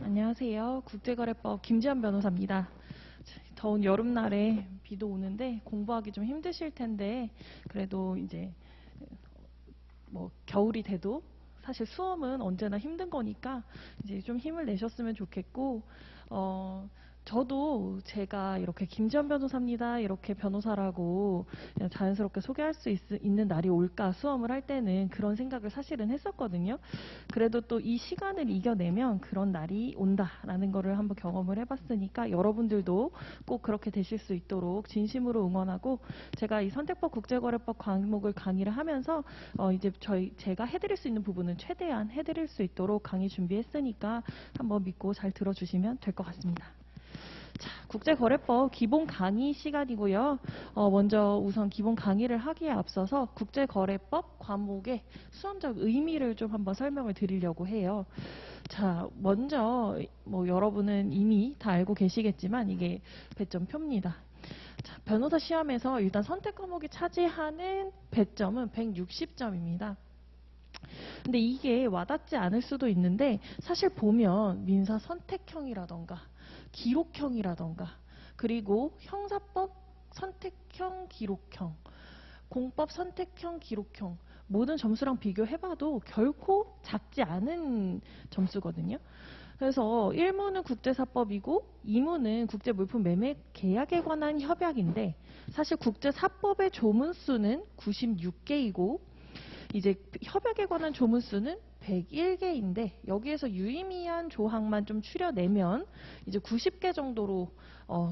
안녕하세요. 국제거래법 김지연 변호사입니다. 더운 여름날에 비도 오는데 공부하기 좀 힘드실 텐데 그래도 이제 뭐 겨울이 돼도 사실 수험은 언제나 힘든 거니까 이제 좀 힘을 내셨으면 좋겠고 저도 이렇게 김지연 변호사입니다. 이렇게 변호사라고 그냥 자연스럽게 소개할 수 있는 날이 올까 수험을 할 때는 그런 생각을 사실은 했었거든요. 그래도 또 이 시간을 이겨내면 그런 날이 온다라는 거를 한번 경험을 해봤으니까 여러분들도 꼭 그렇게 되실 수 있도록 진심으로 응원하고 제가 이 선택법 국제거래법 과목을 강의를 하면서 이제 제가 해드릴 수 있는 부분은 최대한 해드릴 수 있도록 강의 준비했으니까 한번 믿고 잘 들어주시면 될 것 같습니다. 자, 국제거래법 기본 강의 시간이고요. 먼저 우선 기본 강의를 하기에 앞서서 국제거래법 과목의 수험적 의미를 좀 한번 설명을 드리려고 해요. 자, 먼저 여러분은 이미 다 알고 계시겠지만 이게 배점표입니다. 자, 변호사 시험에서 일단 선택 과목이 차지하는 배점은 160점입니다. 근데 이게 와닿지 않을 수도 있는데 사실 보면 민사 선택형이라던가 기록형이라던가 그리고 형사법 선택형 기록형 공법 선택형 기록형 모든 점수랑 비교해봐도 결코 작지 않은 점수거든요. 그래서 1무는 국제사법이고 2무는 국제물품 매매 계약에 관한 협약인데 사실 국제사법의 조문수는 96개이고 이제 협약에 관한 조문수는 101개인데 여기에서 유의미한 조항만 좀 추려내면 이제 90개 정도로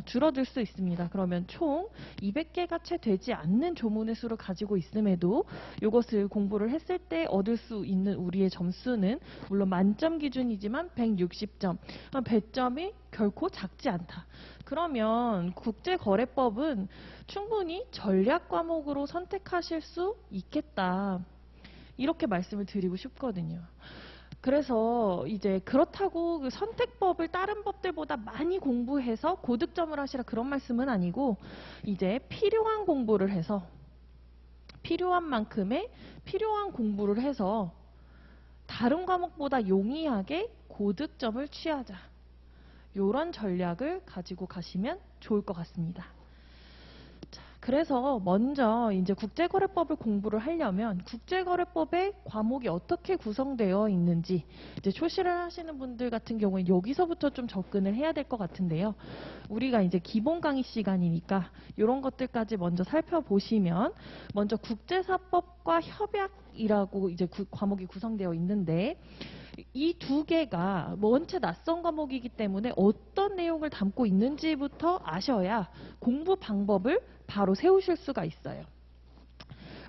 줄어들 수 있습니다. 그러면 총 200개가 채 되지 않는 조문의 수를 가지고 있음에도 이것을 공부를 했을 때 얻을 수 있는 우리의 점수는 물론 만점 기준이지만 160점. 배점이 결코 작지 않다. 그러면 국제거래법은 충분히 전략 과목으로 선택하실 수 있겠다. 이렇게 말씀을 드리고 싶거든요. 그래서 이제 그렇다고 그 선택법을 다른 법들보다 많이 공부해서 고득점을 하시라 그런 말씀은 아니고 이제 필요한 공부를 해서 필요한 만큼의 필요한 공부를 해서 다른 과목보다 용이하게 고득점을 취하자. 이런 전략을 가지고 가시면 좋을 것 같습니다. 그래서 먼저 이제 국제거래법을 공부를 하려면 국제거래법의 과목이 어떻게 구성되어 있는지 이제 초시를 하시는 분들 같은 경우에 여기서부터 좀 접근을 해야 될 것 같은데요. 우리가 이제 기본 강의 시간이니까 이런 것들까지 먼저 살펴보시면 먼저 국제사법과 협약이라고 이제 과목이 구성되어 있는데 이 두 개가 원체 낯선 과목이기 때문에 어떤 내용을 담고 있는지부터 아셔야 공부 방법을 바로 세우실 수가 있어요.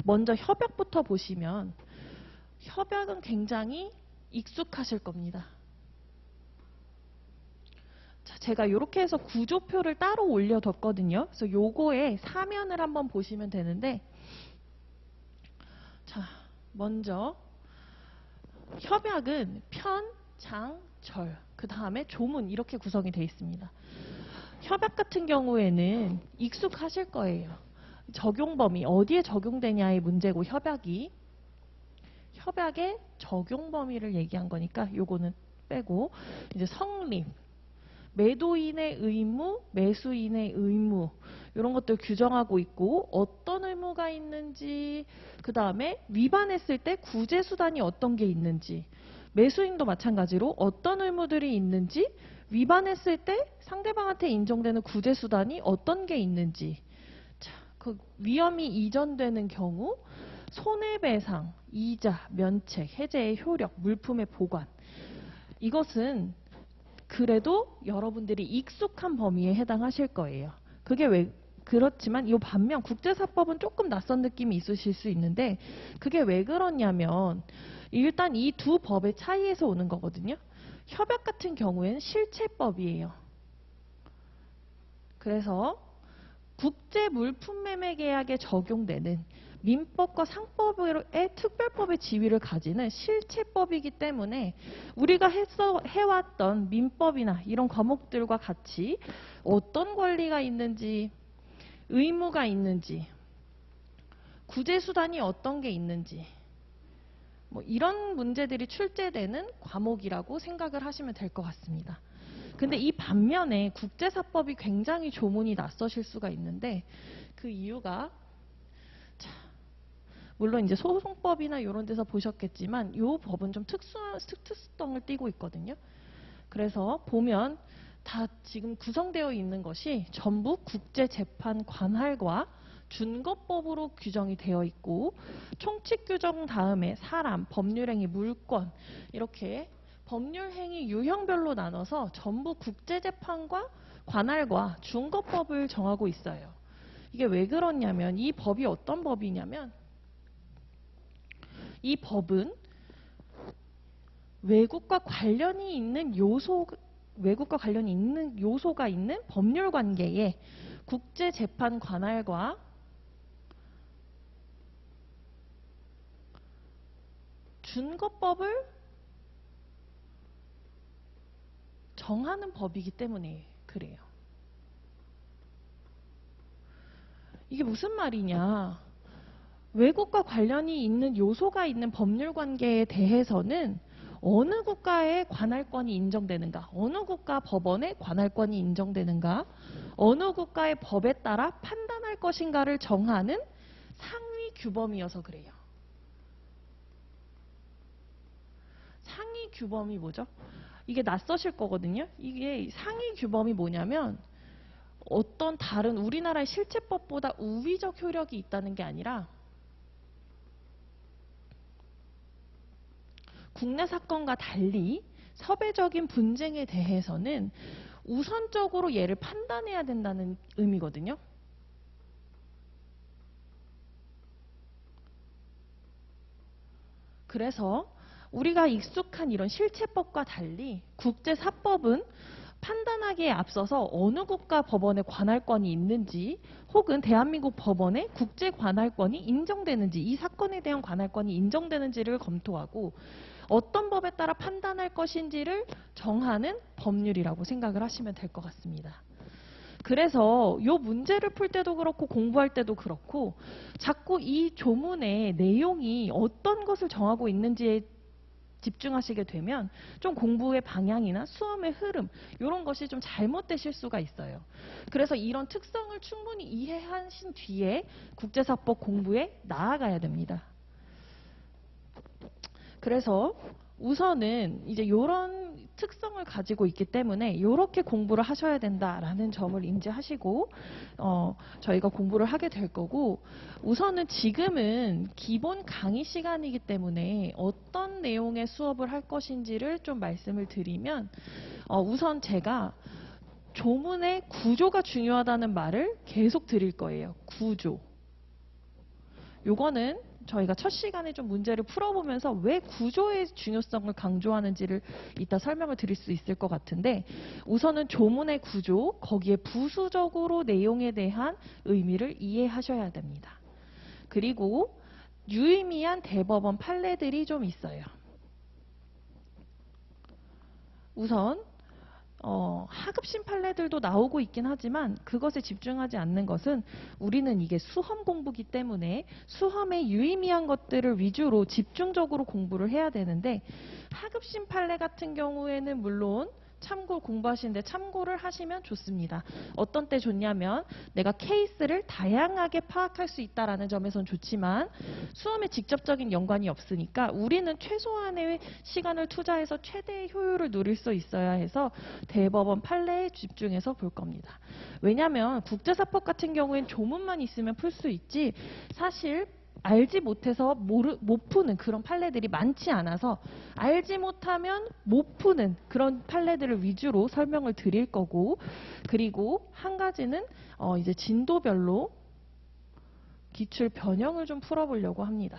먼저 협약부터 보시면 협약은 굉장히 익숙하실 겁니다. 자, 제가 이렇게 해서 구조표를 따로 올려뒀거든요. 그래서 요거에 사면을 한번 보시면 되는데 자, 먼저 협약은 편, 장, 절, 그 다음에 조문 이렇게 구성이 되어 있습니다. 협약 같은 경우에는 익숙하실 거예요. 적용 범위, 어디에 적용되냐의 문제고 협약의 적용 범위를 얘기한 거니까 요거는 빼고 이제 성립, 매도인의 의무, 매수인의 의무 이런 것들 규정하고 있고 어떤 의무가 있는지 그 다음에 위반했을 때 구제수단이 어떤 게 있는지 매수인도 마찬가지로 어떤 의무들이 있는지 위반했을 때 상대방한테 인정되는 구제수단이 어떤 게 있는지 자, 그 위험이 이전되는 경우 손해배상, 이자, 면책, 해제의 효력, 물품의 보관 이것은 그래도 여러분들이 익숙한 범위에 해당하실 거예요. 그게 왜 그렇지만 이 반면 국제사법은 조금 낯선 느낌이 있으실 수 있는데 그게 왜 그러냐면 일단 이 두 법의 차이에서 오는 거거든요. 협약 같은 경우에는 실체법이에요. 그래서 국제물품매매계약에 적용되는 민법과 상법의 특별법의 지위를 가지는 실체법이기 때문에 우리가 해왔던 민법이나 이런 과목들과 같이 어떤 권리가 있는지 의무가 있는지 구제수단이 어떤 게 있는지 뭐 이런 문제들이 출제되는 과목이라고 생각을 하시면 될 것 같습니다. 근데 이 반면에 국제사법이 굉장히 조문이 낯서실 수가 있는데 그 이유가 물론 이제 소송법이나 이런 데서 보셨겠지만 이 법은 좀 특수성을 띠고 있거든요. 그래서 보면 다 지금 구성되어 있는 것이 전부 국제재판 관할과 준거법으로 규정이 되어 있고 총칙 규정 다음에 사람, 법률행위, 물권 이렇게 법률행위 유형별로 나눠서 전부 국제재판과 관할과 준거법을 정하고 있어요. 이게 왜 그렇냐면 이 법이 어떤 법이냐면 이 법은 외국과 관련이 있는 요소가 있는 법률 관계에 국제재판 관할과 준거법을 정하는 법이기 때문에 그래요. 이게 무슨 말이냐? 외국과 관련이 있는 요소가 있는 법률 관계에 대해서는 어느 국가의 관할권이 인정되는가, 어느 국가 법원의 관할권이 인정되는가, 어느 국가의 법에 따라 판단할 것인가를 정하는 상위 규범이어서 그래요. 상위 규범이 뭐죠? 이게 낯서실 거거든요. 이게 상위 규범이 뭐냐면 어떤 다른 우리나라의 실체법보다 우위적 효력이 있다는 게 아니라 국내 사건과 달리 서배적인 분쟁에 대해서는 우선적으로 얘를 판단해야 된다는 의미거든요. 그래서 우리가 익숙한 이런 실체법과 달리 국제사법은 판단하기에 앞서서 어느 국가 법원의 관할권이 있는지 혹은 대한민국 법원의 국제 관할권이 인정되는지 이 사건에 대한 관할권이 인정되는지를 검토하고 어떤 법에 따라 판단할 것인지를 정하는 법률이라고 생각을 하시면 될 것 같습니다. 그래서 이 문제를 풀 때도 그렇고 공부할 때도 그렇고 자꾸 이 조문의 내용이 어떤 것을 정하고 있는지에 집중하시게 되면 좀 공부의 방향이나 수험의 흐름 이런 것이 좀 잘못되실 수가 있어요. 그래서 이런 특성을 충분히 이해하신 뒤에 국제사법 공부에 나아가야 됩니다. 그래서 우선은 이제 이런 특성을 가지고 있기 때문에 이렇게 공부를 하셔야 된다라는 점을 인지하시고 저희가 공부를 하게 될 거고 우선은 지금은 기본 강의 시간이기 때문에 어떤 내용의 수업을 할 것인지를 좀 말씀을 드리면 우선 제가 조문의 구조가 중요하다는 말을 계속 드릴 거예요. 구조. 요거는 저희가 첫 시간에 좀 문제를 풀어보면서 왜 구조의 중요성을 강조하는지를 이따 설명을 드릴 수 있을 것 같은데 우선은 조문의 구조, 거기에 부수적으로 내용에 대한 의미를 이해하셔야 됩니다. 그리고 유의미한 대법원 판례들이 좀 있어요. 우선 하급심 판례들도 나오고 있긴 하지만 그것에 집중하지 않는 것은 우리는 이게 수험 공부기 때문에 수험에 유의미한 것들을 위주로 집중적으로 공부를 해야 되는데 하급심 판례 같은 경우에는 물론 공부하시는데 참고를 하시면 좋습니다. 어떤 때 좋냐면 내가 케이스를 다양하게 파악할 수 있다는 점에선 좋지만 수험에 직접적인 연관이 없으니까 우리는 최소한의 시간을 투자해서 최대의 효율을 누릴 수 있어야 해서 대법원 판례에 집중해서 볼 겁니다. 왜냐하면 국제사법 같은 경우엔 조문만 있으면 풀 수 있지 사실 알지 못해서 못 푸는 그런 판례들이 많지 않아서 알지 못하면 못 푸는 그런 판례들을 위주로 설명을 드릴 거고 그리고 한 가지는 이제 진도별로 기출 변형을 좀 풀어보려고 합니다.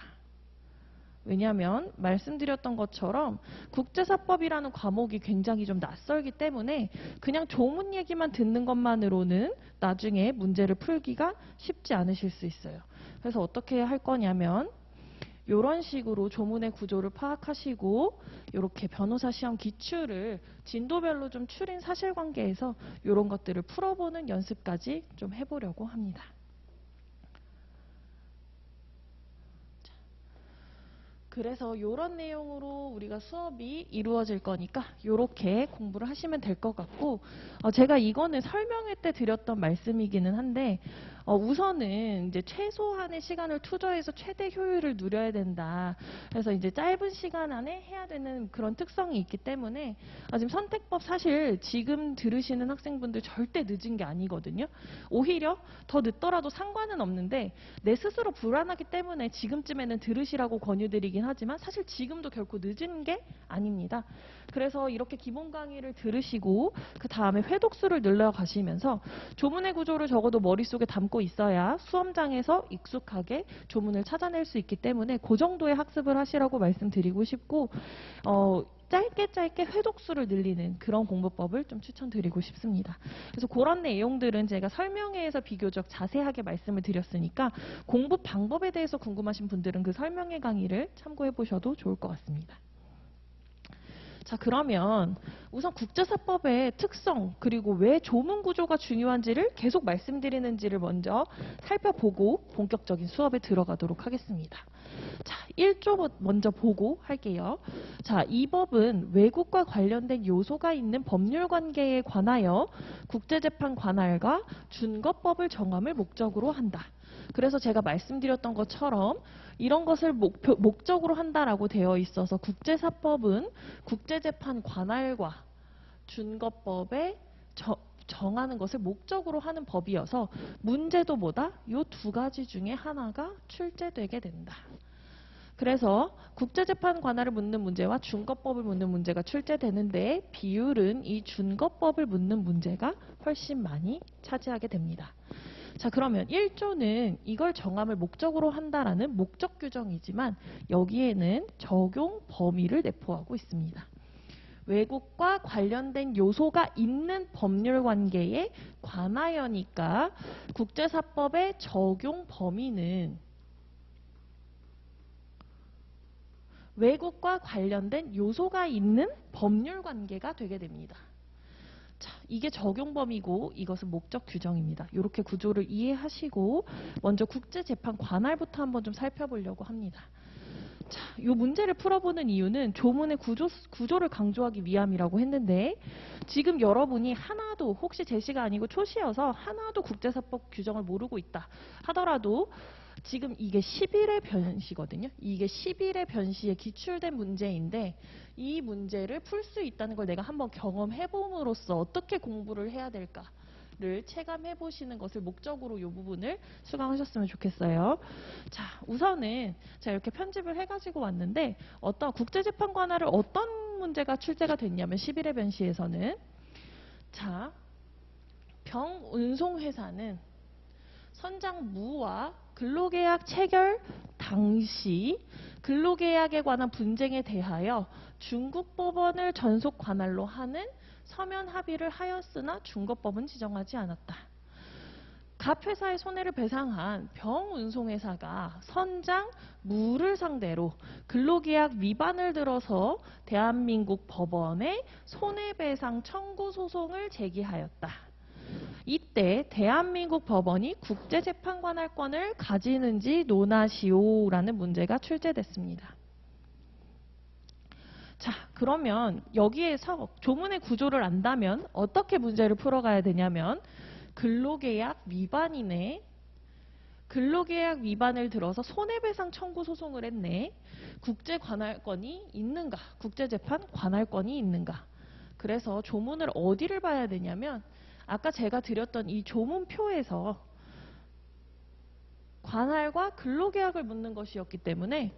왜냐하면 말씀드렸던 것처럼 국제사법이라는 과목이 굉장히 좀 낯설기 때문에 그냥 조문 얘기만 듣는 것만으로는 나중에 문제를 풀기가 쉽지 않으실 수 있어요. 그래서 어떻게 할 거냐면 이런 식으로 조문의 구조를 파악하시고 이렇게 변호사 시험 기출을 진도별로 좀 추린 사실관계에서 이런 것들을 풀어보는 연습까지 좀 해보려고 합니다. 그래서 이런 내용으로 우리가 수업이 이루어질 거니까 이렇게 공부를 하시면 될 것 같고, 제가 이거는 설명회 때 드렸던 말씀이기는 한데, 우선은 이제 최소한의 시간을 투자해서 최대 효율을 누려야 된다. 그래서 이제 짧은 시간 안에 해야 되는 그런 특성이 있기 때문에 지금 선택법 사실 지금 들으시는 학생분들 절대 늦은 게 아니거든요. 오히려 더 늦더라도 상관은 없는데 내 스스로 불안하기 때문에 지금쯤에는 들으시라고 권유드리긴 하지만 사실 지금도 결코 늦은 게 아닙니다. 그래서 이렇게 기본 강의를 들으시고 그 다음에 회독수를 늘려가시면서 조문의 구조를 적어도 머릿속에 담고 있어야 수험장에서 익숙하게 조문을 찾아낼 수 있기 때문에 그 정도의 학습을 하시라고 말씀드리고 싶고, 짧게 회독수를 늘리는 그런 공부법을 좀 추천드리고 싶습니다. 그래서 그런 내용들은 제가 설명회에서 비교적 자세하게 말씀을 드렸으니까 공부 방법에 대해서 궁금하신 분들은 그 설명회 강의를 참고해 보셔도 좋을 것 같습니다. 자, 그러면 우선 국제사법의 특성 그리고 왜 조문 구조가 중요한지를 계속 말씀드리는지를 먼저 살펴보고 본격적인 수업에 들어가도록 하겠습니다. 자, 1조 먼저 보고 할게요. 자, 이 법은 외국과 관련된 요소가 있는 법률 관계에 관하여 국제재판 관할과 준거법을 정함을 목적으로 한다. 그래서 제가 말씀드렸던 것처럼 이런 것을 목적으로 한다라고 되어 있어서 국제사법은 국제재판 관할과 준거법에 정하는 것을 목적으로 하는 법이어서 문제도 뭐다? 이 두 가지 중에 하나가 출제되게 된다. 그래서 국제재판 관할을 묻는 문제와 준거법을 묻는 문제가 출제되는데 비율은 이 준거법을 묻는 문제가 훨씬 많이 차지하게 됩니다. 자, 그러면 1조는 이걸 정함을 목적으로 한다라는 목적 규정이지만 여기에는 적용 범위를 내포하고 있습니다. 외국과 관련된 요소가 있는 법률 관계에 관하여니까 국제사법의 적용 범위는 외국과 관련된 요소가 있는 법률 관계가 되게 됩니다. 자, 이게 적용 범위고 이것은 목적 규정입니다. 이렇게 구조를 이해하시고 먼저 국제재판 관할부터 한번 좀 살펴보려고 합니다. 자, 이 문제를 풀어보는 이유는 조문의 구조를 강조하기 위함이라고 했는데 지금 여러분이 하나도 혹시 제시가 아니고 초시여서 하나도 국제사법 규정을 모르고 있다 하더라도 지금 이게 11의 변시거든요. 이게 11의 변시에 기출된 문제인데 이 문제를 풀 수 있다는 걸 내가 한번 경험해봄으로써 어떻게 공부를 해야 될까를 체감해 보시는 것을 목적으로 이 부분을 수강하셨으면 좋겠어요. 자, 우선은 제가 이렇게 편집을 해가지고 왔는데 어떤 국제재판 관할을 어떤 문제가 출제가 됐냐면 11의 변시에서는 자, 병운송회사는 선장무와 근로계약 체결 당시 근로계약에 관한 분쟁에 대하여 중국 법원을 전속 관할로 하는 서면 합의를 하였으나 중거법은 지정하지 않았다. 갑 회사의 손해를 배상한 병운송회사가 선장 무를 상대로 근로계약 위반을 들어서 대한민국 법원에 손해배상 청구 소송을 제기하였다. 이때 대한민국 법원이 국제재판관할권을 가지는지 논하시오라는 문제가 출제됐습니다. 자, 그러면 여기에서 조문의 구조를 안다면 어떻게 문제를 풀어가야 되냐면 근로계약 위반이네. 근로계약 위반을 들어서 손해배상 청구 소송을 했네. 국제관할권이 있는가? 국제재판 관할권이 있는가? 그래서 조문을 어디를 봐야 되냐면 아까 제가 드렸던 이 조문표에서 관할과 근로계약을 묻는 것이었기 때문에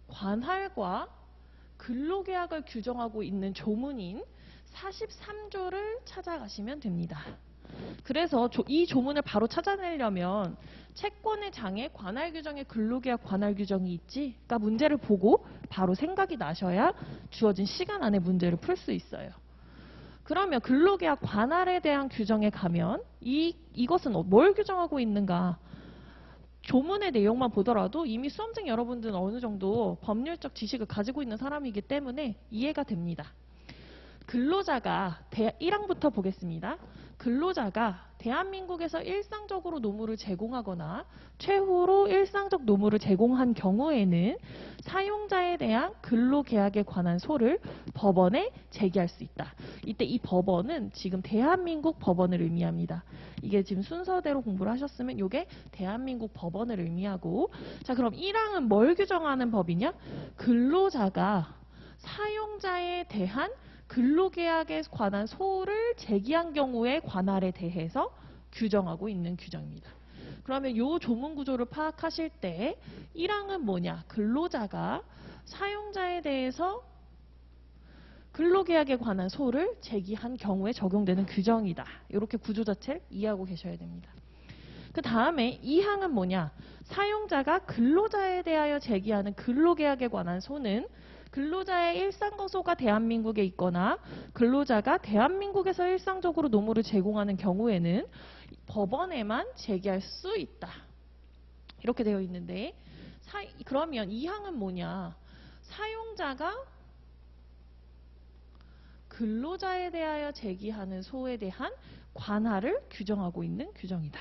관할과 근로계약을 규정하고 있는 조문인 43조를 찾아가시면 됩니다. 그래서 이 조문을 바로 찾아내려면 채권의 장에 관할 규정에 근로계약 관할 규정이 있지? 그러니까 문제를 보고 바로 생각이 나셔야 주어진 시간 안에 문제를 풀 수 있어요. 그러면 근로계약 관할에 대한 규정에 가면 이것은 뭘 규정하고 있는가? 조문의 내용만 보더라도 이미 수험생 여러분들은 어느 정도 법률적 지식을 가지고 있는 사람이기 때문에 이해가 됩니다. 근로자가 1항부터 보겠습니다. 근로자가 대한민국에서 일상적으로 노무를 제공하거나 최후로 일상적 노무를 제공한 경우에는 사용자에 대한 근로계약에 관한 소를 법원에 제기할 수 있다. 이때 이 법원은 지금 대한민국 법원을 의미합니다. 이게 지금 순서대로 공부를 하셨으면 이게 대한민국 법원을 의미하고, 자, 그럼 1항은 뭘 규정하는 법이냐? 근로자가 사용자에 대한 근로계약에 관한 소를 제기한 경우의 관할에 대해서 규정하고 있는 규정입니다. 그러면 이 조문 구조를 파악하실 때 1항은 뭐냐? 근로자가 사용자에 대해서 근로계약에 관한 소를 제기한 경우에 적용되는 규정이다. 이렇게 구조 자체를 이해하고 계셔야 됩니다. 그 다음에 2항은 뭐냐? 사용자가 근로자에 대하여 제기하는 근로계약에 관한 소는 근로자의 일상거소가 대한민국에 있거나 근로자가 대한민국에서 일상적으로 노무를 제공하는 경우에는 법원에만 제기할 수 있다. 이렇게 되어 있는데, 그러면 2항은 뭐냐? 사용자가 근로자에 대하여 제기하는 소에 대한 관할을 규정하고 있는 규정이다.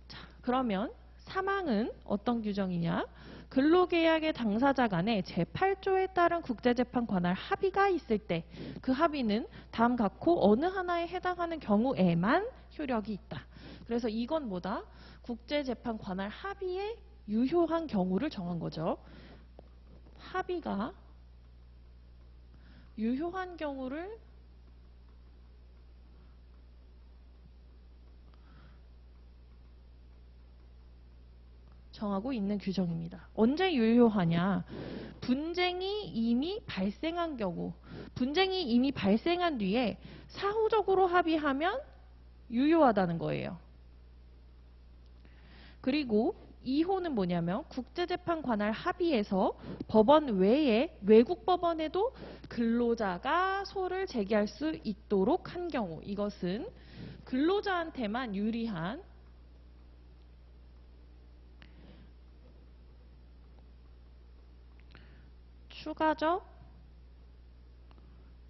자, 그러면 3항은 어떤 규정이냐? 근로계약의 당사자 간에 제8조에 따른 국제재판 관할 합의가 있을 때 그 합의는 다음 각호 어느 하나에 해당하는 경우에만 효력이 있다. 그래서 이건 뭐다? 국제재판 관할 합의에 유효한 경우를 정한 거죠. 합의가 유효한 경우를 정하고 있는 규정입니다. 언제 유효하냐? 분쟁이 이미 발생한 경우, 분쟁이 이미 발생한 뒤에 사후적으로 합의하면 유효하다는 거예요. 그리고 2호는 뭐냐면 국제재판 관할 합의에서 법원 외에 외국 법원에도 근로자가 소를 제기할 수 있도록 한 경우, 이것은 근로자한테만 유리한 추가적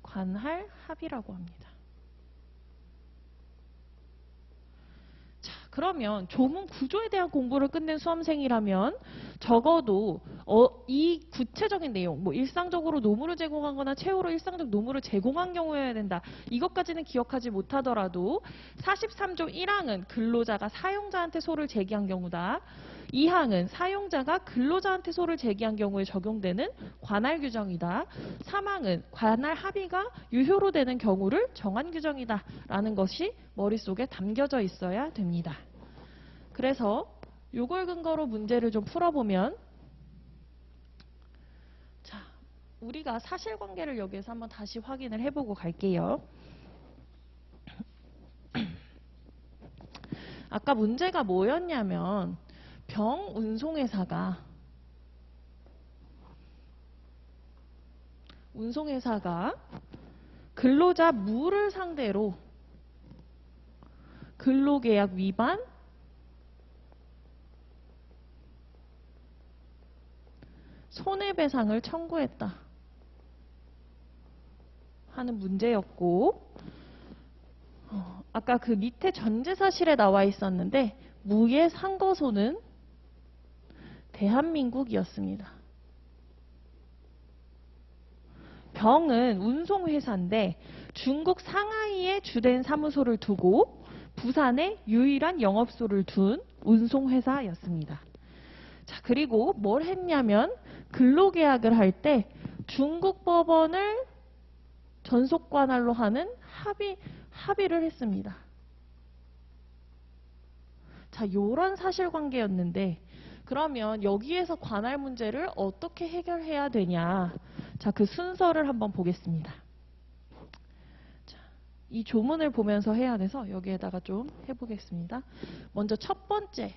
관할 합의라고 합니다. 자, 그러면 조문 구조에 대한 공부를 끝낸 수험생이라면 적어도 이 구체적인 내용, 뭐 일상적으로 노무를 제공하거나 최후로 일상적 노무를 제공한 경우여야 된다. 이것까지는 기억하지 못하더라도 43조 1항은 근로자가 사용자한테 소를 제기한 경우다. 2항은 사용자가 근로자한테 소를 제기한 경우에 적용되는 관할 규정이다. 3항은 관할 합의가 유효로 되는 경우를 정한 규정이다. 라는 것이 머릿속에 담겨져 있어야 됩니다. 그래서 이걸 근거로 문제를 좀 풀어보면, 자, 우리가 사실관계를 여기에서 한번 다시 확인을 해보고 갈게요. 아까 문제가 뭐였냐면 병 운송회사가 근로자 무를 상대로 근로계약 위반 손해배상을 청구했다 하는 문제였고, 아까 그 밑에 전제사실에 나와 있었는데 무의 상거소는 대한민국이었습니다. 병은 운송회사인데 중국 상하이에 주된 사무소를 두고 부산에 유일한 영업소를 둔 운송회사였습니다. 자, 그리고 뭘 했냐면 근로계약을 할 때 중국 법원을 전속관할로 하는 합의를 했습니다. 자, 요런 사실관계였는데, 그러면 여기에서 관할 문제를 어떻게 해결해야 되냐? 자, 그 순서를 한번 보겠습니다. 자, 이 조문을 보면서 해야 돼서 여기에다가 좀 해보겠습니다. 먼저 첫 번째,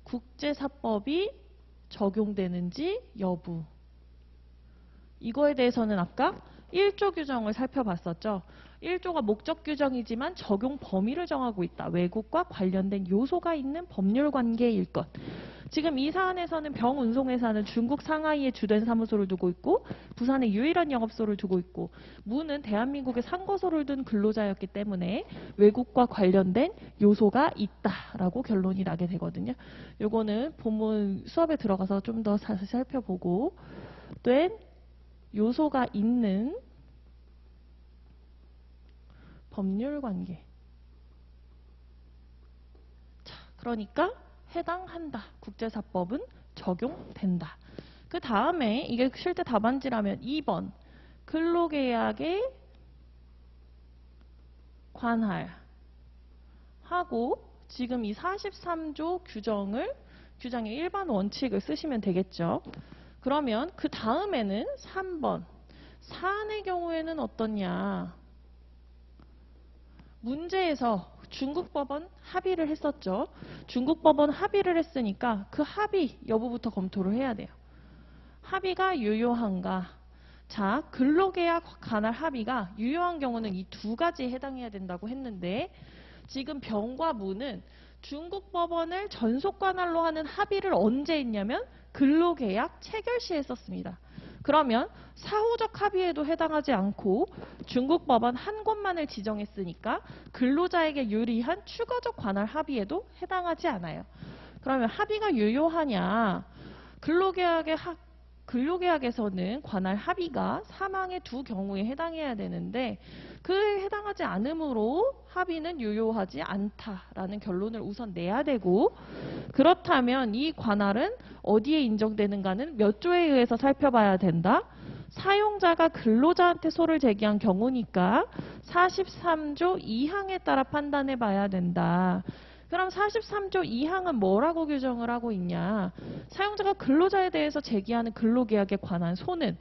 국제사법이 적용되는지 여부. 이거에 대해서는 아까 1조 규정을 살펴봤었죠. 1조가 목적 규정이지만 적용 범위를 정하고 있다. 외국과 관련된 요소가 있는 법률 관계일 것. 지금 이 사안에서는 병운송회사는 중국 상하이에 주된 사무소를 두고 있고 부산에 유일한 영업소를 두고 있고 무는 대한민국에 상거소를 둔 근로자였기 때문에 외국과 관련된 요소가 있다라고 결론이 나게 되거든요. 요거는 본문 수업에 들어가서 좀 더 자세히 살펴보고 된 요소가 있는 법률관계. 자, 그러니까 해당한다. 국제사법은 적용된다. 그 다음에 이게 실제 답안지라면 2번 근로계약에 관할하고 지금 이 43조 규정의 일반 원칙을 쓰시면 되겠죠. 그러면 그 다음에는 3번 사안의 경우에는 어떻냐. 문제에서 중국 법원 합의를 했었죠. 중국 법원 합의를 했으니까 그 합의 여부부터 검토를 해야 돼요. 합의가 유효한가? 자, 근로계약 관할 합의가 유효한 경우는 이 두 가지에 해당해야 된다고 했는데 지금 병과 무는 중국 법원을 전속 관할로 하는 합의를 언제 했냐면 근로계약 체결 시에 했었습니다. 그러면 사후적 합의에도 해당하지 않고 중국 법원 한 곳만을 지정했으니까 근로자에게 유리한 추가적 관할 합의에도 해당하지 않아요. 그러면 합의가 유효하냐? 근로계약에서는 관할 합의가 사망의 두 경우에 해당해야 되는데 그에 해당하지 않으므로 합의는 유효하지 않다라는 결론을 우선 내야 되고 그렇다면 이 관할은 어디에 인정되는가는 몇 조에 의해서 살펴봐야 된다. 사용자가 근로자한테 소를 제기한 경우니까 43조 2항에 따라 판단해 봐야 된다. 그럼 43조 2항은 뭐라고 규정을 하고 있냐. 사용자가 근로자에 대해서 제기하는 근로계약에 관한 소는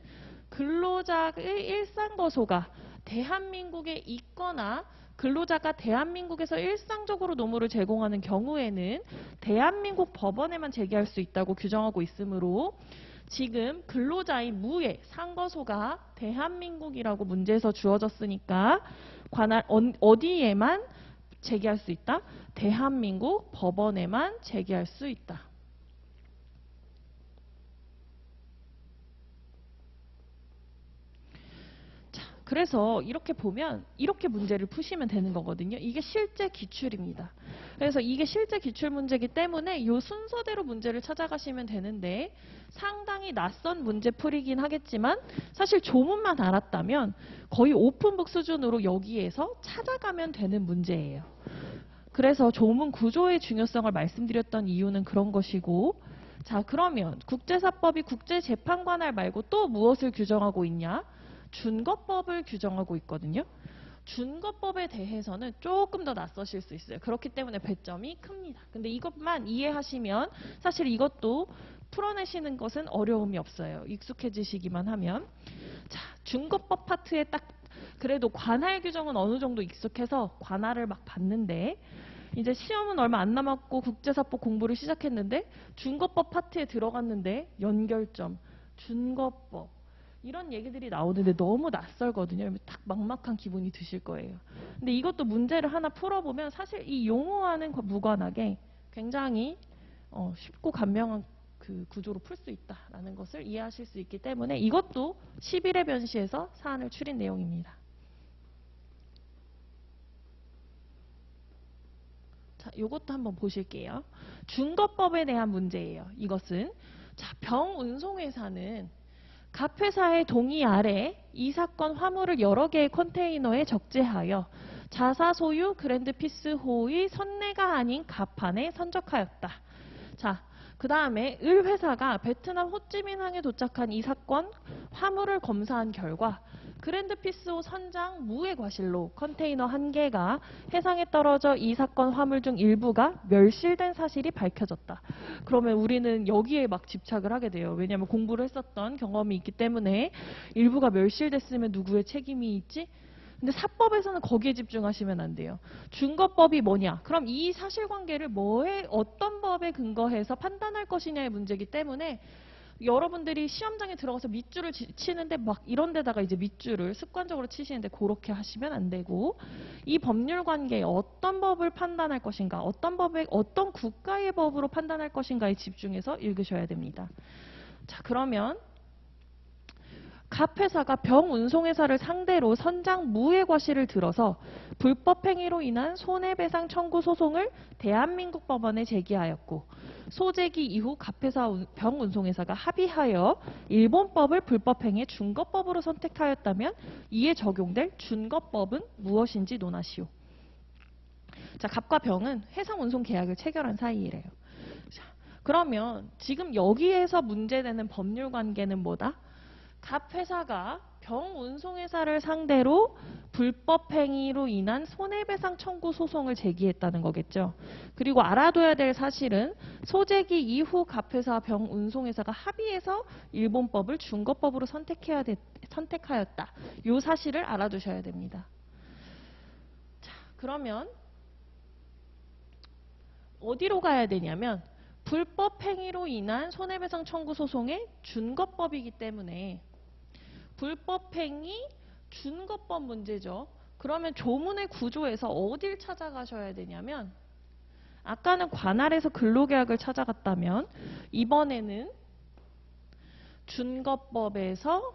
근로자의 일상거소가 대한민국에 있거나 근로자가 대한민국에서 일상적으로 노무를 제공하는 경우에는 대한민국 법원에만 제기할 수 있다고 규정하고 있으므로 지금 근로자인 무의 상거소가 대한민국이라고 문제에서 주어졌으니까 관할 어디에만 제기할 수 있다? 대한민국 법원에만 제기할 수 있다. 자, 그래서 이렇게 보면 이렇게 문제를 푸시면 되는 거거든요. 이게 실제 기출입니다. 그래서 이게 실제 기출 문제이기 때문에 이 순서대로 문제를 찾아가시면 되는데 상당히 낯선 문제풀이긴 하겠지만 사실 조문만 알았다면 거의 오픈북 수준으로 여기에서 찾아가면 되는 문제예요. 그래서 조문 구조의 중요성을 말씀드렸던 이유는 그런 것이고 자 그러면 국제사법이 국제재판관할 말고 또 무엇을 규정하고 있냐? 준거법을 규정하고 있거든요. 준거법에 대해서는 조금 더 낯서실 수 있어요. 그렇기 때문에 배점이 큽니다. 근데 이것만 이해하시면 사실 이것도 풀어내시는 것은 어려움이 없어요. 익숙해지시기만 하면. 자, 준거법 파트에 딱 그래도 관할 규정은 어느 정도 익숙해서 관할을 막 봤는데 이제 시험은 얼마 안 남았고 국제사법 공부를 시작했는데 준거법 파트에 들어갔는데 연결점, 준거법 이런 얘기들이 나오는데 너무 낯설거든요. 딱 막막한 기분이 드실 거예요. 근데 이것도 문제를 하나 풀어보면 사실 이 용어와는 무관하게 굉장히 쉽고 간명한 그 구조로 풀 수 있다라는 것을 이해하실 수 있기 때문에 이것도 11회 변시에서 사안을 추린 내용입니다. 자, 요것도 한번 보실게요. 준거법에 대한 문제예요. 이것은 자, 병운송회사는 갑 회사의 동의 아래 이 사건 화물을 여러 개의 컨테이너에 적재하여 자사 소유 그랜드피스호의 선내가 아닌 갑판에 선적하였다. 자, 그 다음에 을 회사가 베트남 호찌민항에 도착한 이 사건 화물을 검사한 결과 그랜드피스호 선장 무의 과실로 컨테이너 1개가 해상에 떨어져 이 사건 화물 중 일부가 멸실된 사실이 밝혀졌다. 그러면 우리는 여기에 막 집착을 하게 돼요. 왜냐하면 공부를 했었던 경험이 있기 때문에 일부가 멸실됐으면 누구의 책임이 있지? 근데 사법에서는 거기에 집중하시면 안 돼요. 준거법이 뭐냐? 그럼 이 사실관계를 어떤 법에 근거해서 판단할 것이냐의 문제이기 때문에 여러분들이 시험장에 들어가서 밑줄을 치는데 막 이런 데다가 이제 밑줄을 습관적으로 치시는데 그렇게 하시면 안 되고, 이 법률 관계에 어떤 법을 판단할 것인가, 어떤 국가의 법으로 판단할 것인가에 집중해서 읽으셔야 됩니다. 자, 그러면 갑회사가 병운송회사를 상대로 선장 무해 과실을 들어서 불법 행위로 인한 손해배상 청구 소송을 대한민국 법원에 제기하였고, 소제기 이후 갑회사 병운송회사가 합의하여 일본법을 불법행위 준거법으로 선택하였다면 이에 적용될 준거법은 무엇인지 논하시오. 자, 갑과 병은 해상운송 계약을 체결한 사이이래요. 자, 그러면 지금 여기에서 문제되는 법률 관계는 뭐다? 갑회사가 병운송회사를 상대로 불법 행위로 인한 손해배상 청구 소송을 제기했다는 거겠죠. 그리고 알아둬야 될 사실은 소제기 이후 갑회사 병운송회사가 합의해서 일본법을 준거법으로 선택하였다. 이 사실을 알아두셔야 됩니다. 자, 그러면 어디로 가야 되냐면 불법 행위로 인한 손해배상 청구 소송의 준거법이기 때문에 불법행위 준거법 문제죠. 그러면 조문의 구조에서 어딜 찾아가셔야 되냐면, 아까는 관할에서 근로계약을 찾아갔다면 이번에는 준거법에서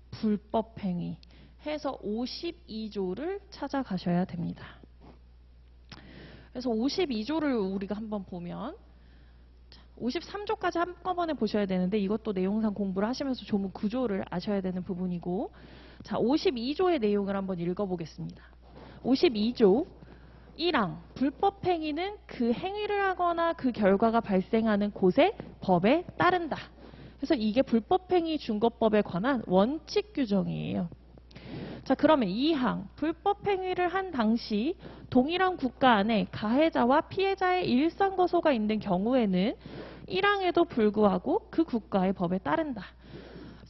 불법행위 해서 52조를 찾아가셔야 됩니다. 그래서 52조를 우리가 한번 보면 53조까지 한꺼번에 보셔야 되는데 이것도 내용상 공부를 하시면서 조문 구조를 아셔야 되는 부분이고, 자, 52조의 내용을 한번 읽어보겠습니다. 52조 1항 불법 행위는 그 행위를 하거나 그 결과가 발생하는 곳의 법에 따른다. 그래서 이게 불법 행위 준거법에 관한 원칙 규정이에요. 자, 그러면 2항 불법 행위를 한 당시 동일한 국가 안에 가해자와 피해자의 일상거소가 있는 경우에는 1항에도 불구하고 그 국가의 법에 따른다.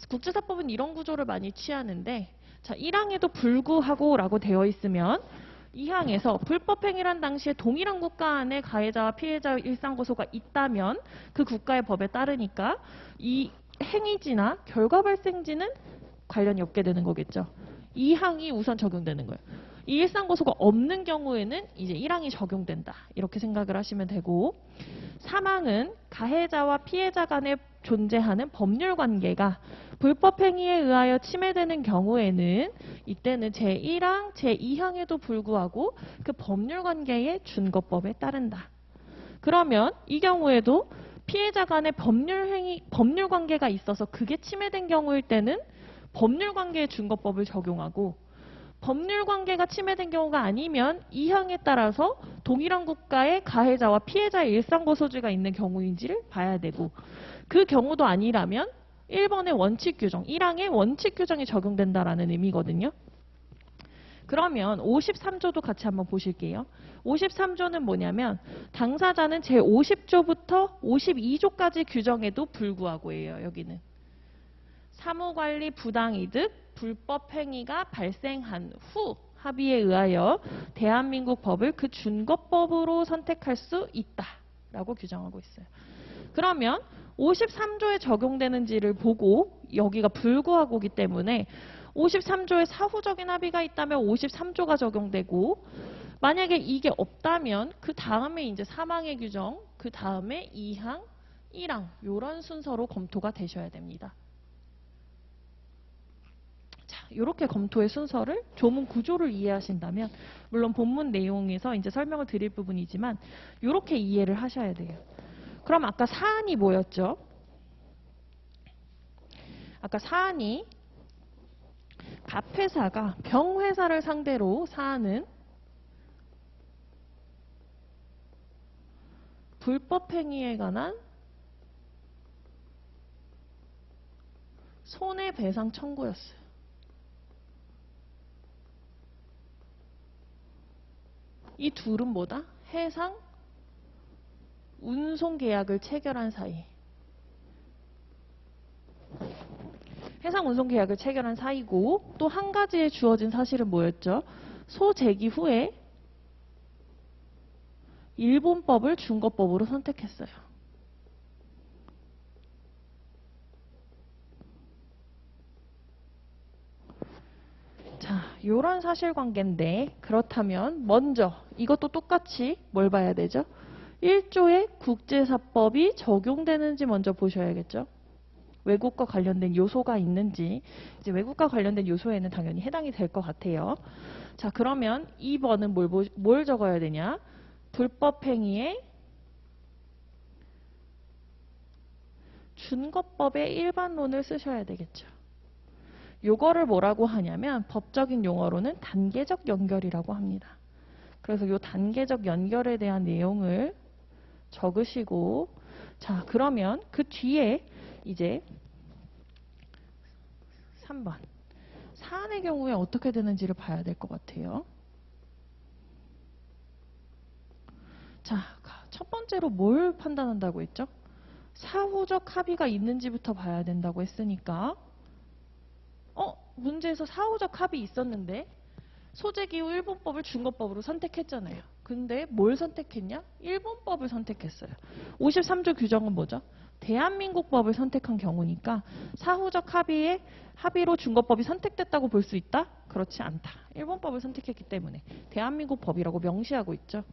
국제사법은 이런 구조를 많이 취하는데, 자, 1항에도 불구하고 라고 되어 있으면 2항에서 불법 행위를 한 당시에 동일한 국가 안에 가해자와 피해자의 일상거소가 있다면 그 국가의 법에 따르니까 이 행위지나 결과 발생지는 관련이 없게 되는 거겠죠. 2항이 우선 적용되는 거예요. 이 일상고소가 없는 경우에는 이제 1항이 적용된다. 이렇게 생각을 하시면 되고, 3항은 가해자와 피해자 간에 존재하는 법률 관계가 불법 행위에 의하여 침해되는 경우에는 이때는 제1항, 제2항에도 불구하고 그 법률 관계의 준거법에 따른다. 그러면 이 경우에도 피해자 간의 법률 관계가 있어서 그게 침해된 경우일 때는 법률 관계의 준거법을 적용하고, 법률 관계가 침해된 경우가 아니면 2항에 따라서 동일한 국가의 가해자와 피해자의 일상고소지가 있는 경우인지를 봐야 되고, 그 경우도 아니라면 1번의 원칙 규정, 1항의 원칙 규정이 적용된다라는 의미거든요. 그러면 53조도 같이 한번 보실게요. 53조는 뭐냐면 당사자는 제50조부터 52조까지 규정에도 불구하고예요. 여기는 사무관리 부당이득, 불법 행위가 발생한 후 합의에 의하여 대한민국 법을 그 준거법으로 선택할 수 있다라고 규정하고 있어요. 그러면 53조에 적용되는지를 보고 여기가 불구하고이기 때문에 53조에 사후적인 합의가 있다면 53조가 적용되고, 만약에 이게 없다면 그 다음에 이제 3항의 규정, 그 다음에 2항, 1항 이런 순서로 검토가 되셔야 됩니다. 자, 이렇게 검토의 순서를 조문 구조를 이해하신다면, 물론 본문 내용에서 이제 설명을 드릴 부분이지만 이렇게 이해를 하셔야 돼요. 그럼 아까 사안이 뭐였죠? 아까 사안이 갑회사가 병회사를 상대로 사안은 불법 행위에 관한 손해배상 청구였어요. 이 둘은 뭐다? 해상 운송 계약을 체결한 사이. 해상 운송 계약을 체결한 사이고, 또 한 가지에 주어진 사실은 뭐였죠? 소제기 후에 일본법을 준거법으로 선택했어요. 요런 사실관계인데 그렇다면 먼저 이것도 똑같이 뭘 봐야 되죠? 1조의 국제사법이 적용되는지 먼저 보셔야겠죠. 외국과 관련된 요소가 있는지. 이제 외국과 관련된 요소에는 당연히 해당이 될 것 같아요. 자, 그러면 2번은 뭘 적어야 되냐? 불법행위의 준거법의 일반론을 쓰셔야 되겠죠. 요거를 뭐라고 하냐면 법적인 용어로는 단계적 연결이라고 합니다. 그래서 요 단계적 연결에 대한 내용을 적으시고, 자, 그러면 그 뒤에 이제 3번 사안의 경우에 어떻게 되는지를 봐야 될 것 같아요. 자, 첫 번째로 뭘 판단한다고 했죠? 사후적 합의가 있는지부터 봐야 된다고 했으니까 문제에서 사후적 합의 있었는데 소재기후 일본법을 준거법으로 선택했잖아요. 근데 뭘 선택했냐? 일본법을 선택했어요. 53조 규정은 뭐죠? 대한민국 법을 선택한 경우니까 사후적 합의로 준거법이 선택됐다고 볼 수 있다? 그렇지 않다. 일본법을 선택했기 때문에 대한민국 법이라고 명시하고 있죠.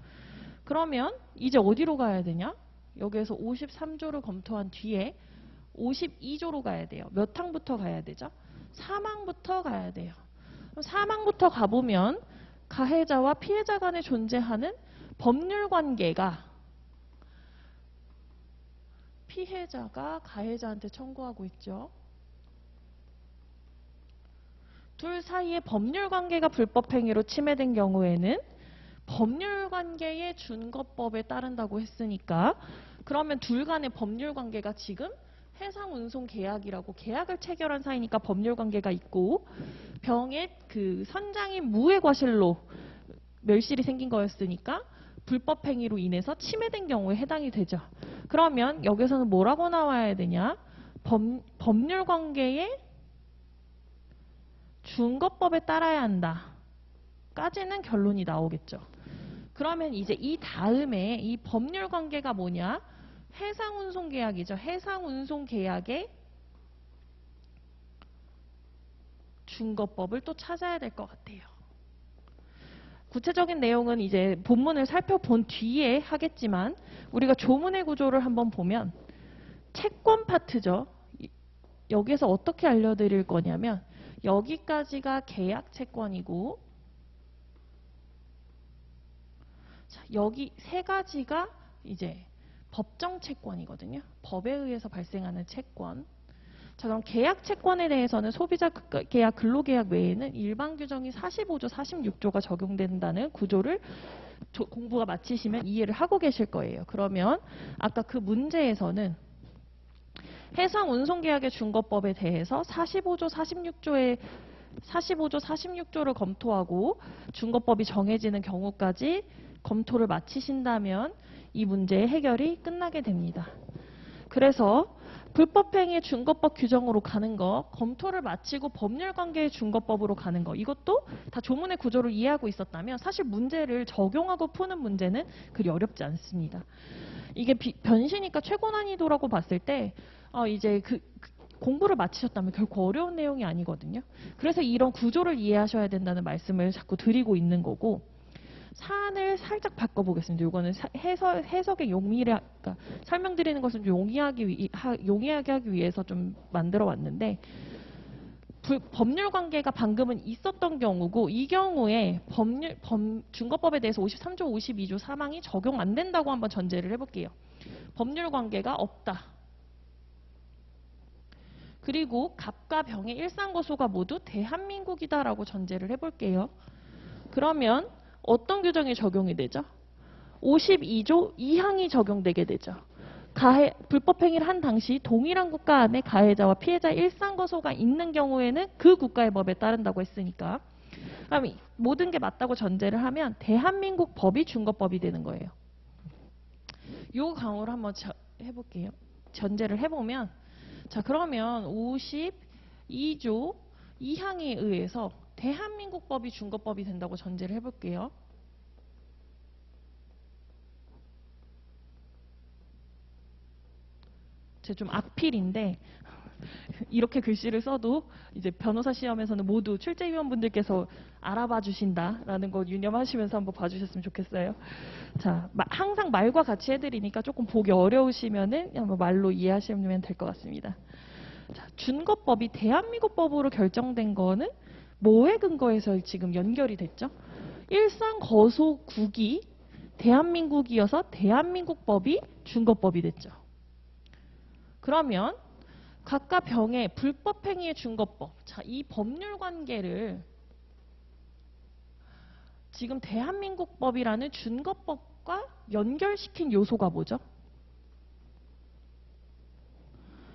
그러면 이제 어디로 가야 되냐? 여기에서 53조를 검토한 뒤에 52조로 가야 돼요. 몇 항부터 가야 되죠? 3항부터 가야 돼요. 3항부터 가보면 가해자와 피해자 간에 존재하는 법률 관계가 피해자가 가해자한테 청구하고 있죠. 둘 사이의 법률 관계가 불법행위로 침해된 경우에는 법률 관계의 준거법에 따른다고 했으니까 그러면 둘 간의 법률 관계가 지금 해상운송 계약이라고 계약을 체결한 사이니까 법률 관계가 있고 병의 그 선장인 무해 과실로 멸실이 생긴 거였으니까 불법행위로 인해서 침해된 경우에 해당이 되죠. 그러면 여기서는 뭐라고 나와야 되냐? 법률 관계의 준거법에 따라야 한다. 까지는 결론이 나오겠죠. 그러면 이제 이 다음에 이 법률 관계가 뭐냐? 해상운송 계약이죠. 해상운송 계약의 준거법을 또 찾아야 될 것 같아요. 구체적인 내용은 이제 본문을 살펴본 뒤에 하겠지만 우리가 조문의 구조를 한번 보면 채권 파트죠. 여기에서 어떻게 알려드릴 거냐면 여기까지가 계약 채권이고 여기 세 가지가 이제 법정 채권이거든요. 법에 의해서 발생하는 채권. 자, 그럼 계약 채권에 대해서는 소비자 계약, 근로계약 외에는 일반 규정이 45조, 46조가 적용된다는 구조를 공부가 마치시면 이해를 하고 계실 거예요. 그러면 아까 그 문제에서는 해상운송계약의 준거법에 대해서 45조, 46조를 검토하고 준거법이 정해지는 경우까지 검토를 마치신다면 이 문제의 해결이 끝나게 됩니다. 그래서 불법행위의 준거법 규정으로 가는 거, 검토를 마치고 법률관계의 준거법으로 가는 거, 이것도 다 조문의 구조를 이해하고 있었다면 사실 문제를 적용하고 푸는 문제는 그리 어렵지 않습니다. 이게 변시니까 최고 난이도라고 봤을 때 이제 공부를 마치셨다면 결코 어려운 내용이 아니거든요. 그래서 이런 구조를 이해하셔야 된다는 말씀을 자꾸 드리고 있는 거고, 사안을 살짝 바꿔보겠습니다. 이거는 해석의 그러니까 설명드리는 것은 용이하게 하기 위해서 좀 만들어 왔는데, 법률 관계가 방금은 있었던 경우고, 이 경우에 준거법에 대해서 53조, 52조 3항이 적용 안 된다고 한번 전제를 해볼게요. 법률 관계가 없다. 그리고 갑과 병의 일상거소가 모두 대한민국이다라고 전제를 해볼게요. 그러면 어떤 규정이 적용이 되죠? 52조 2항이 적용되게 되죠. 불법행위를 한 당시 동일한 국가 안에 가해자와 피해자의 일상거소가 있는 경우에는 그 국가의 법에 따른다고 했으니까, 그럼 모든 게 맞다고 전제를 하면 대한민국 법이 준거법이 되는 거예요. 요 강호를 한번 해볼게요. 전제를 해보면, 자, 그러면 52조 2항에 의해서 대한민국 법이 준거법이 된다고 전제를 해볼게요. 제가 좀 악필인데 이렇게 글씨를 써도 이제 변호사 시험에서는 모두 출제위원분들께서 알아봐 주신다라는 거 유념하시면서 한번 봐주셨으면 좋겠어요. 자, 항상 말과 같이 해드리니까 조금 보기 어려우시면은 한번 말로 이해하시면 될 것 같습니다. 자, 준거법이 대한민국 법으로 결정된 거는 뭐에 근거해서 지금 연결이 됐죠? 일상거소국이 대한민국이어서 대한민국 법이 준거법이 됐죠. 그러면 각각 병의 불법행위의 준거법, 자, 이 법률 관계를 지금 대한민국 법이라는 준거법과 연결시킨 요소가 뭐죠?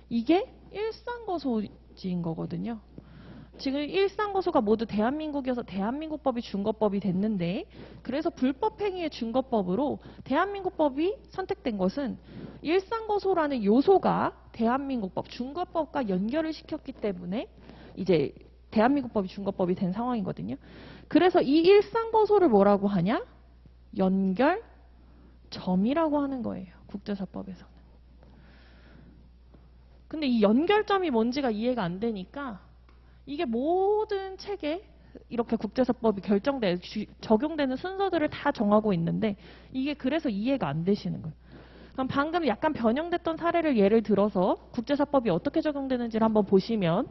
이게 일상거소지인 거거든요. 지금 일상거소가 모두 대한민국이어서 대한민국 법이 준거법이 됐는데, 그래서 불법행위의 준거법으로 대한민국 법이 선택된 것은 일상거소라는 요소가 대한민국 법, 준거법과 연결을 시켰기 때문에 이제 대한민국 법이 준거법이 된 상황이거든요. 그래서 이 일상거소를 뭐라고 하냐? 연결점이라고 하는 거예요. 국제사법에서는. 근데 이 연결점이 뭔지가 이해가 안 되니까 이게 모든 책에 이렇게 국제사법이 적용되는 순서들을 다 정하고 있는데 이게 그래서 이해가 안 되시는 거예요. 그럼 방금 약간 변형됐던 사례를 예를 들어서 국제사법이 어떻게 적용되는지를 한번 보시면,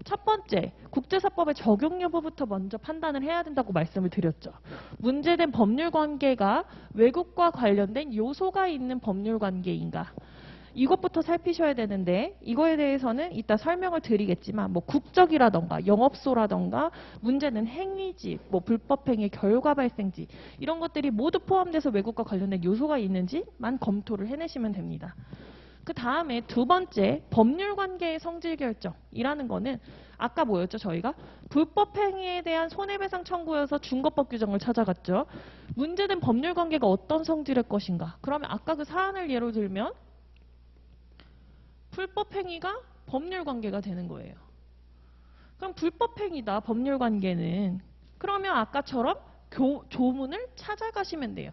첫 번째, 국제사법의 적용 여부부터 먼저 판단을 해야 된다고 말씀을 드렸죠. 문제된 법률 관계가 외국과 관련된 요소가 있는 법률 관계인가, 이것부터 살피셔야 되는데, 이거에 대해서는 이따 설명을 드리겠지만 뭐 국적이라던가 영업소라던가 문제는 행위지, 뭐 불법행위 결과 발생지, 이런 것들이 모두 포함돼서 외국과 관련된 요소가 있는지만 검토를 해내시면 됩니다. 그 다음에 두 번째, 법률 관계의 성질 결정이라는 거는 아까 뭐였죠? 저희가 불법행위에 대한 손해배상 청구여서 준거법 규정을 찾아갔죠. 문제된 법률 관계가 어떤 성질의 것인가? 그러면 아까 그 사안을 예로 들면 불법행위가 법률관계가 되는 거예요. 그럼 불법행위다, 법률관계는. 그러면 아까처럼 조문을 찾아가시면 돼요.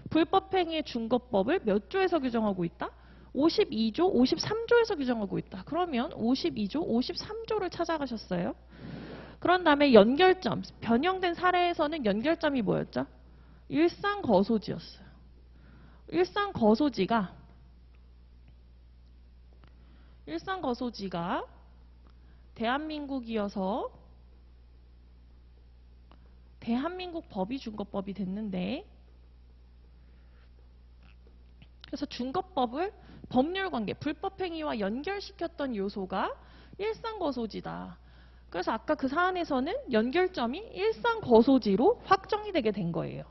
불법행위의 준거법을 몇 조에서 규정하고 있다? 52조, 53조에서 규정하고 있다. 그러면 52조, 53조를 찾아가셨어요. 그런 다음에 연결점, 변형된 사례에서는 연결점이 뭐였죠? 일상거소지였어요. 일상거소지가 대한민국이어서 대한민국 법이 준거법이 됐는데, 그래서 준거법을 법률관계, 불법행위와 연결시켰던 요소가 일상거소지다. 그래서 아까 그 사안에서는 연결점이 일상거소지로 확정이 되게 된 거예요.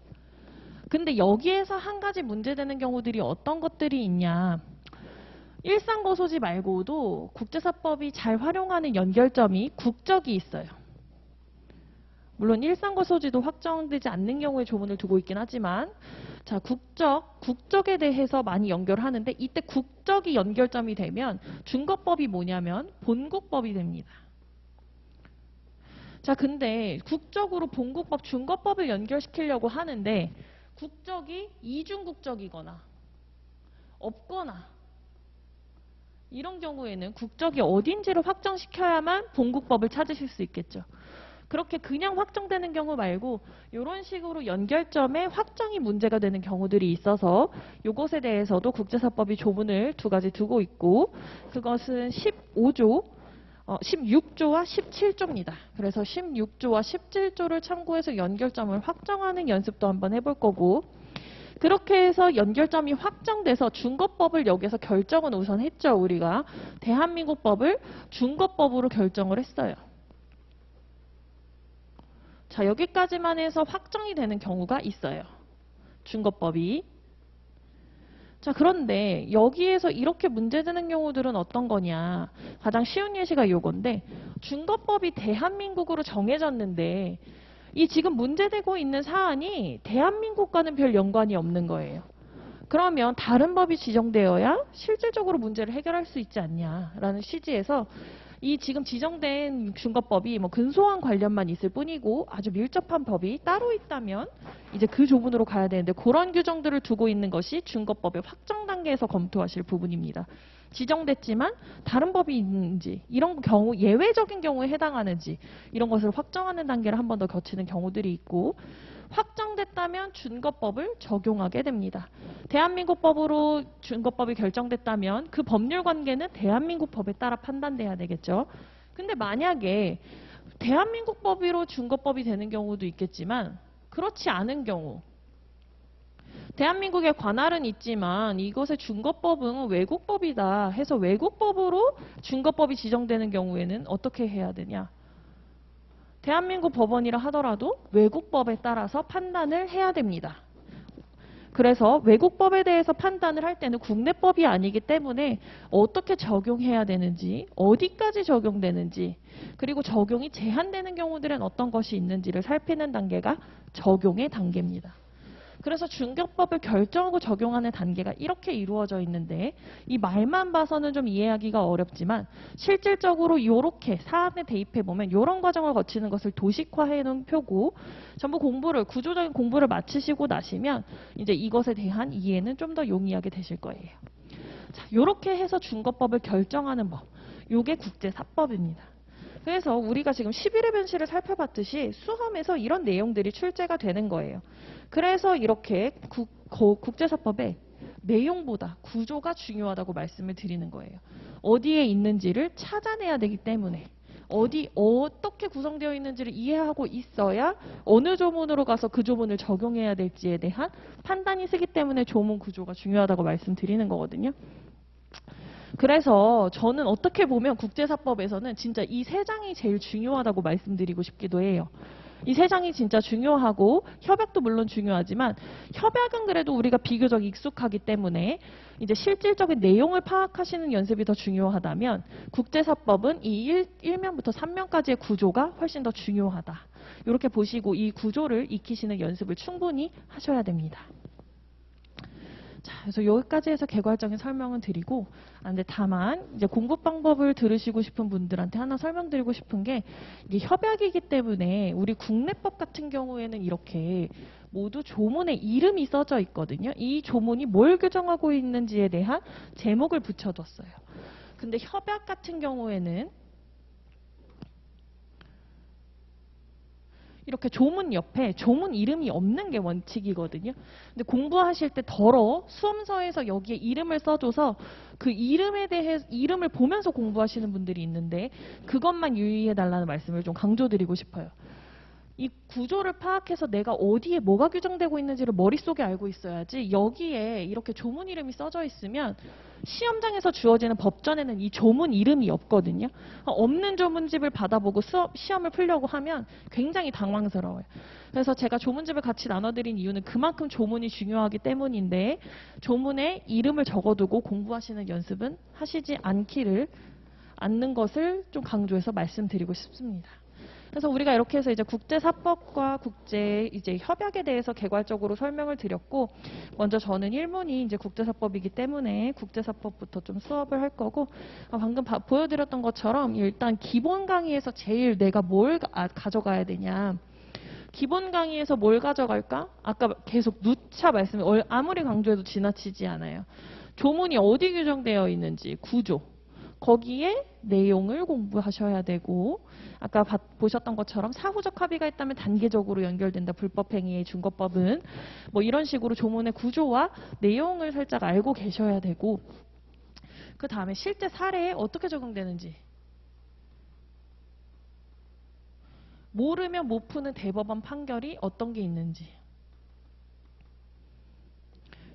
근데 여기에서 한 가지 문제되는 경우들이 어떤 것들이 있냐. 일상거소지 말고도 국제사법이 잘 활용하는 연결점이 국적이 있어요. 물론 일상거소지도 확정되지 않는 경우에 조문을 두고 있긴 하지만, 자, 국적에 대해서 많이 연결하는데, 이때 국적이 연결점이 되면 준거법이 뭐냐면 본국법이 됩니다. 자, 근데 국적으로 본국법, 준거법을 연결시키려고 하는데 국적이 이중국적이거나 없거나 이런 경우에는 국적이 어딘지를 확정시켜야만 본국법을 찾으실 수 있겠죠. 그렇게 그냥 확정되는 경우 말고 이런 식으로 연결점에 확정이 문제가 되는 경우들이 있어서 이것에 대해서도 국제사법이 조문을 두 가지 두고 있고, 그것은 16조와 17조입니다. 그래서 16조와 17조를 참고해서 연결점을 확정하는 연습도 한번 해볼 거고, 그렇게 해서 연결점이 확정돼서 준거법을 여기서 결정은 우선 했죠. 우리가 대한민국 법을 준거법으로 결정을 했어요. 자, 여기까지만 해서 확정이 되는 경우가 있어요. 준거법이. 자, 그런데 여기에서 이렇게 문제되는 경우들은 어떤 거냐. 가장 쉬운 예시가 요건데, 준거법이 대한민국으로 정해졌는데 이 지금 문제되고 있는 사안이 대한민국과는 별 연관이 없는 거예요. 그러면 다른 법이 지정되어야 실질적으로 문제를 해결할 수 있지 않냐라는 취지에서 이 지금 지정된 준거법이 뭐 근소한 관련만 있을 뿐이고 아주 밀접한 법이 따로 있다면 이제 그 조문으로 가야 되는데 그런 규정들을 두고 있는 것이 준거법의 확정 단계에서 검토하실 부분입니다. 지정됐지만 다른 법이 있는지 이런 경우 예외적인 경우에 해당하는지 이런 것을 확정하는 단계를 한 번 더 거치는 경우들이 있고 확정됐다면 준거법을 적용하게 됩니다. 대한민국 법으로 준거법이 결정됐다면 그 법률 관계는 대한민국 법에 따라 판단돼야 되겠죠. 근데 만약에 대한민국 법으로 준거법이 되는 경우도 있겠지만 그렇지 않은 경우 대한민국에 관할은 있지만 이것의 준거법은 외국법이다 해서 외국법으로 준거법이 지정되는 경우에는 어떻게 해야 되냐? 대한민국 법원이라 하더라도 외국법에 따라서 판단을 해야 됩니다. 그래서 외국법에 대해서 판단을 할 때는 국내법이 아니기 때문에 어떻게 적용해야 되는지, 어디까지 적용되는지, 그리고 적용이 제한되는 경우들은 어떤 것이 있는지를 살피는 단계가 적용의 단계입니다. 그래서 준거법을 결정하고 적용하는 단계가 이렇게 이루어져 있는데 이 말만 봐서는 좀 이해하기가 어렵지만 실질적으로 이렇게 사안에 대입해 보면 이런 과정을 거치는 것을 도식화해 놓은 표고 전부 공부를 구조적인 공부를 마치시고 나시면 이제 이것에 대한 이해는 좀 더 용이하게 되실 거예요. 자, 이렇게 해서 준거법을 결정하는 법, 이게 국제사법입니다. 그래서 우리가 지금 11회 변시를 살펴봤듯이 수험에서 이런 내용들이 출제가 되는 거예요. 그래서 이렇게 국제사법의 내용보다 구조가 중요하다고 말씀을 드리는 거예요. 어디에 있는지를 찾아내야 되기 때문에 어떻게 구성되어 있는지를 이해하고 있어야 어느 조문으로 가서 그 조문을 적용해야 될지에 대한 판단이 쓰기 때문에 조문 구조가 중요하다고 말씀드리는 거거든요. 그래서 저는 어떻게 보면 국제사법에서는 진짜 이 세 장이 제일 중요하다고 말씀드리고 싶기도 해요. 이 세 장이 진짜 중요하고 협약도 물론 중요하지만 협약은 그래도 우리가 비교적 익숙하기 때문에 이제 실질적인 내용을 파악하시는 연습이 더 중요하다면 국제사법은 이 1면부터 3면까지의 구조가 훨씬 더 중요하다. 이렇게 보시고 이 구조를 익히시는 연습을 충분히 하셔야 됩니다. 자, 그래서 여기까지 해서 개괄적인 설명은 드리고, 근데 다만 이제 공부 방법을 들으시고 싶은 분들한테 하나 설명드리고 싶은 게 이게 협약이기 때문에 우리 국내법 같은 경우에는 이렇게 모두 조문에 이름이 써져 있거든요. 이 조문이 뭘 규정하고 있는지에 대한 제목을 붙여뒀어요. 근데 협약 같은 경우에는 이렇게 조문 옆에 조문 이름이 없는 게 원칙이거든요. 근데 공부하실 때 덜어 수험서에서 여기에 이름을 써줘서 그 이름에 대해 이름을 보면서 공부하시는 분들이 있는데 그것만 유의해달라는 말씀을 좀 강조드리고 싶어요. 이 구조를 파악해서 내가 어디에 뭐가 규정되고 있는지를 머릿속에 알고 있어야지 여기에 이렇게 조문 이름이 써져 있으면 시험장에서 주어지는 법전에는 이 조문 이름이 없거든요. 없는 조문집을 받아보고 시험을 풀려고 하면 굉장히 당황스러워요. 그래서 제가 조문집을 같이 나눠드린 이유는 그만큼 조문이 중요하기 때문인데 조문에 이름을 적어두고 공부하시는 연습은 하시지 않는 것을 좀 강조해서 말씀드리고 싶습니다. 그래서 우리가 이렇게 해서 이제 국제사법과 이제 협약에 대해서 개괄적으로 설명을 드렸고, 먼저 저는 1문이 이제 국제사법이기 때문에 국제사법부터 좀 수업을 할 거고, 방금 보여드렸던 것처럼 일단 기본 강의에서 제일 내가 뭘 가져가야 되냐. 기본 강의에서 뭘 가져갈까? 아까 계속 누차 아무리 강조해도 지나치지 않아요. 조문이 어디 규정되어 있는지, 구조. 거기에 내용을 공부하셔야 되고 아까 보셨던 것처럼 사후적 합의가 있다면 단계적으로 연결된다. 불법행위의 준거법은 뭐 이런 식으로 조문의 구조와 내용을 살짝 알고 계셔야 되고 그 다음에 실제 사례에 어떻게 적용되는지 모르면 못 푸는 대법원 판결이 어떤 게 있는지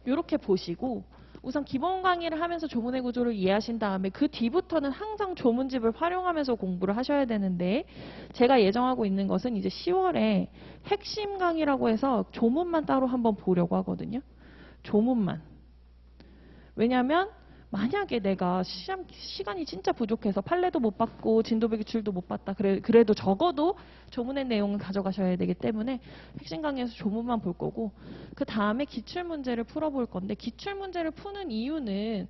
이렇게 보시고 우선 기본 강의를 하면서 조문의 구조를 이해하신 다음에 그 뒤부터는 항상 조문집을 활용하면서 공부를 하셔야 되는데 제가 예정하고 있는 것은 이제 10월에 핵심 강의라고 해서 조문만 따로 한번 보려고 하거든요. 조문만. 왜냐하면 만약에 내가 시간이 진짜 부족해서 판례도 못 받고 진도배 기출도 못 받다. 그래도 적어도 조문의 내용을 가져가셔야 되기 때문에 핵심 강의에서 조문만 볼 거고 그 다음에 기출문제를 풀어볼 건데 기출문제를 푸는 이유는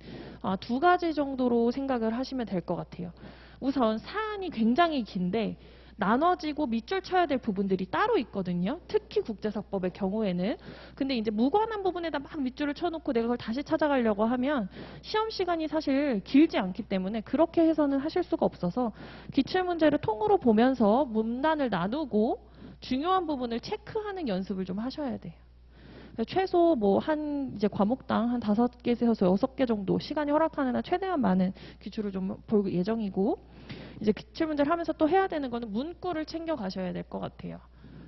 두 가지 정도로 생각을 하시면 될 것 같아요. 우선 사안이 굉장히 긴데 나눠지고 밑줄 쳐야 될 부분들이 따로 있거든요. 특히 국제사법의 경우에는. 근데 이제 무관한 부분에다 막 밑줄을 쳐놓고 내가 그걸 다시 찾아가려고 하면 시험 시간이 사실 길지 않기 때문에 그렇게 해서는 하실 수가 없어서 기출문제를 통으로 보면서 문단을 나누고 중요한 부분을 체크하는 연습을 좀 하셔야 돼요. 최소 뭐 한 이제 과목당 한 5개에서 6개 정도 시간이 허락하는 한 최대한 많은 기출을 좀 볼 예정이고, 이제 기출 문제를 하면서 또 해야 되는 거는 문구를 챙겨 가셔야 될 것 같아요.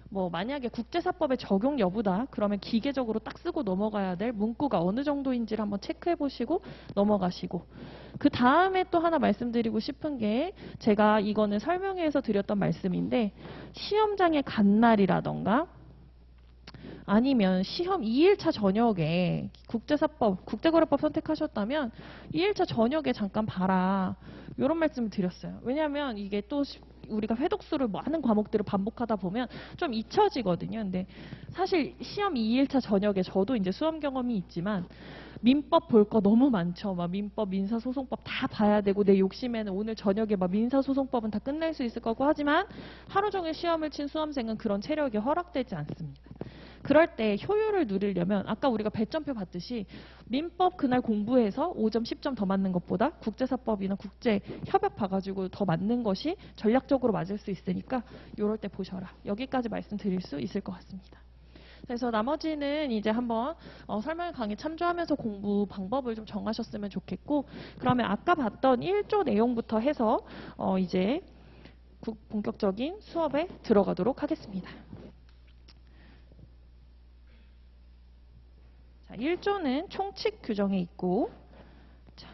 뭐 만약에 국제사법의 적용 여부다 그러면 기계적으로 딱 쓰고 넘어가야 될 문구가 어느 정도인지를 한번 체크해 보시고 넘어가시고, 그 다음에 또 하나 말씀드리고 싶은 게, 제가 이거는 설명회에서 드렸던 말씀인데, 시험장에 간 날이라던가 아니면 시험 2일차 저녁에 국제사법, 국제거래법 선택하셨다면 2일차 저녁에 잠깐 봐라, 이런 말씀을 드렸어요. 왜냐하면 이게 또 우리가 회독수를 많은 과목들을 반복하다 보면 좀 잊혀지거든요. 근데 사실 시험 2일차 저녁에 저도 이제 수험 경험이 있지만 민법 볼 거 너무 많죠. 막 민법, 민사소송법 다 봐야 되고, 내 욕심에는 오늘 저녁에 막 민사소송법은 다 끝낼 수 있을 거고 하지만 하루 종일 시험을 친 수험생은 그런 체력이 허락되지 않습니다. 그럴 때 효율을 누리려면 아까 우리가 배점표 봤듯이 민법 그날 공부해서 5점, 10점 더 맞는 것보다 국제사법이나 국제협약 봐가지고 더 맞는 것이 전략적으로 맞을 수 있으니까 이럴 때 보셔라. 여기까지 말씀드릴 수 있을 것 같습니다. 그래서 나머지는 이제 한번 설명 강의 참조하면서 공부 방법을 좀 정하셨으면 좋겠고, 그러면 아까 봤던 1조 내용부터 해서 이제 본격적인 수업에 들어가도록 하겠습니다. 자, 1조는 총칙 규정에 있고, 자,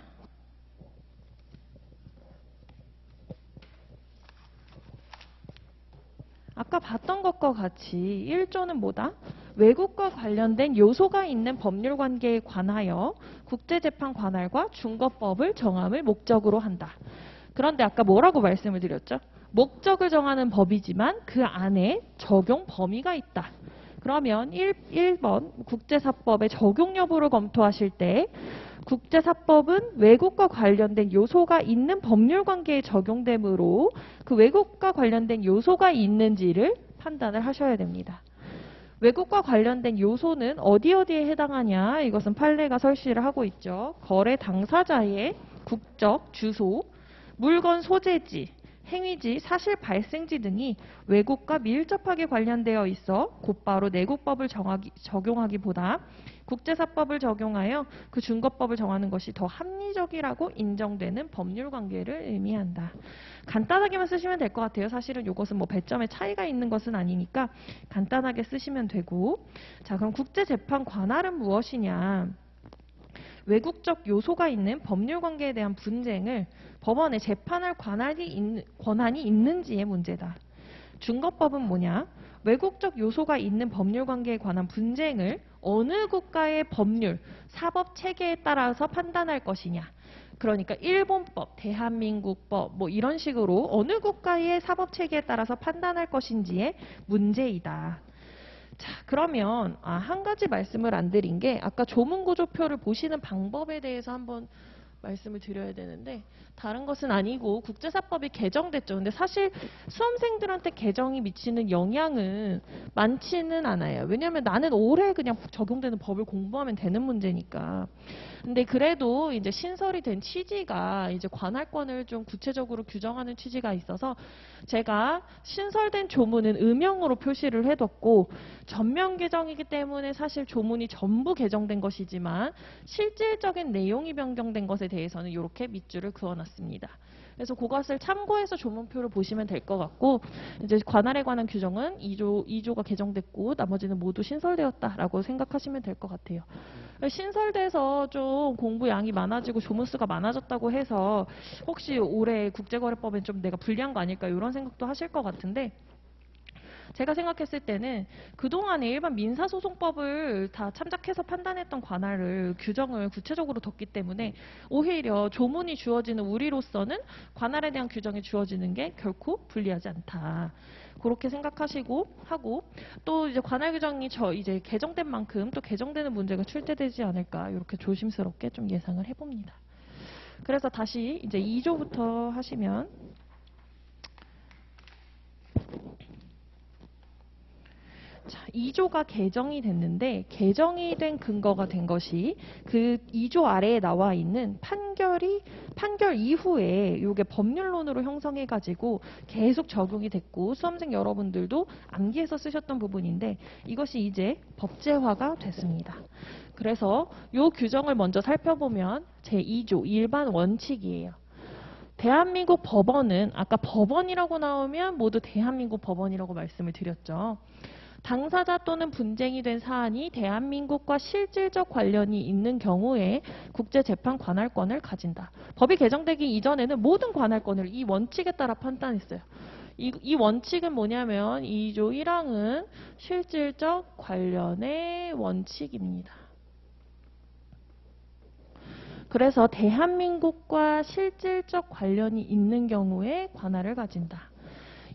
아까 봤던 것과 같이 1조는 뭐다? 외국과 관련된 요소가 있는 법률 관계에 관하여 국제재판 관할과 중거법을 정함을 목적으로 한다. 그런데 아까 뭐라고 말씀을 드렸죠? 목적을 정하는 법이지만 그 안에 적용 범위가 있다. 그러면 1번 국제사법의 적용 여부를 검토하실 때 국제사법은 외국과 관련된 요소가 있는 법률 관계에 적용되므로 그 외국과 관련된 요소가 있는지를 판단을 하셔야 됩니다. 외국과 관련된 요소는 어디에 해당하냐? 이것은 판례가 설시를 하고 있죠. 거래 당사자의 국적, 주소, 물건 소재지, 행위지, 사실 발생지 등이 외국과 밀접하게 관련되어 있어 곧바로 내국법을 적용하기보다 국제사법을 적용하여 그 중거법을 정하는 것이 더 합리적이라고 인정되는 법률 관계를 의미한다. 간단하게만 쓰시면 될 것 같아요. 사실은 이것은 뭐 배점의 차이가 있는 것은 아니니까 간단하게 쓰시면 되고, 자, 그럼 국제재판 관할은 무엇이냐? 외국적 요소가 있는 법률 관계에 대한 분쟁을 법원에 재판할 권한이 있는지의 문제다. 중거법은 뭐냐? 외국적 요소가 있는 법률 관계에 관한 분쟁을 어느 국가의 법률, 사법 체계에 따라서 판단할 것이냐. 그러니까 일본법, 대한민국법 뭐 이런 식으로 어느 국가의 사법 체계에 따라서 판단할 것인지의 문제이다. 자, 그러면 한 가지 말씀을 안 드린 게, 아까 조문구조표를 보시는 방법에 대해서 한번 말씀을 드려야 되는데, 다른 것은 아니고 국제사법이 개정됐죠. 근데 사실 수험생들한테 개정이 미치는 영향은 많지는 않아요. 왜냐하면 나는 올해 그냥 적용되는 법을 공부하면 되는 문제니까. 근데 그래도 이제 신설이 된 취지가 이제 관할권을 좀 구체적으로 규정하는 취지가 있어서 제가 신설된 조문은 음영으로 표시를 해뒀고, 전면 개정이기 때문에 사실 조문이 전부 개정된 것이지만 실질적인 내용이 변경된 것에 대해서는 이렇게 밑줄을 그어놨습니다. 그래서 그것을 참고해서 조문표를 보시면 될 것 같고, 이제 관할에 관한 규정은 2조가 개정됐고 나머지는 모두 신설되었다라고 생각하시면 될 것 같아요. 신설돼서 좀 공부 양이 많아지고 조문수가 많아졌다고 해서 혹시 올해 국제거래법엔 좀 내가 불리한 거 아닐까 이런 생각도 하실 것 같은데, 제가 생각했을 때는 그동안에 일반 민사소송법을 다 참작해서 판단했던 관할을 규정을 구체적으로 뒀기 때문에 오히려 조문이 주어지는 우리로서는 관할에 대한 규정이 주어지는 게 결코 불리하지 않다. 그렇게 생각하시고 하고, 또 이제 관할 규정이 이제 개정된 만큼 또 개정되는 문제가 출제되지 않을까 이렇게 조심스럽게 좀 예상을 해봅니다. 그래서 다시 이제 2조부터 하시면 자, 2조가 개정이 됐는데 개정이 된 근거가 된 것이 그 2조 아래에 나와 있는 판결 이후에 이게 법률론으로 형성해 가지고 계속 적용이 됐고 수험생 여러분들도 암기해서 쓰셨던 부분인데 이것이 이제 법제화가 됐습니다. 그래서 이 규정을 먼저 살펴보면 제2조 일반 원칙이에요. 대한민국 법원은 아까 법원이라고 나오면 모두 대한민국 법원이라고 말씀을 드렸죠. 당사자 또는 분쟁이 된 사안이 대한민국과 실질적 관련이 있는 경우에 국제재판 관할권을 가진다. 법이 개정되기 이전에는 모든 관할권을 이 원칙에 따라 판단했어요. 이 원칙은 뭐냐면 2조 1항은 실질적 관련의 원칙입니다. 그래서 대한민국과 실질적 관련이 있는 경우에 관할을 가진다.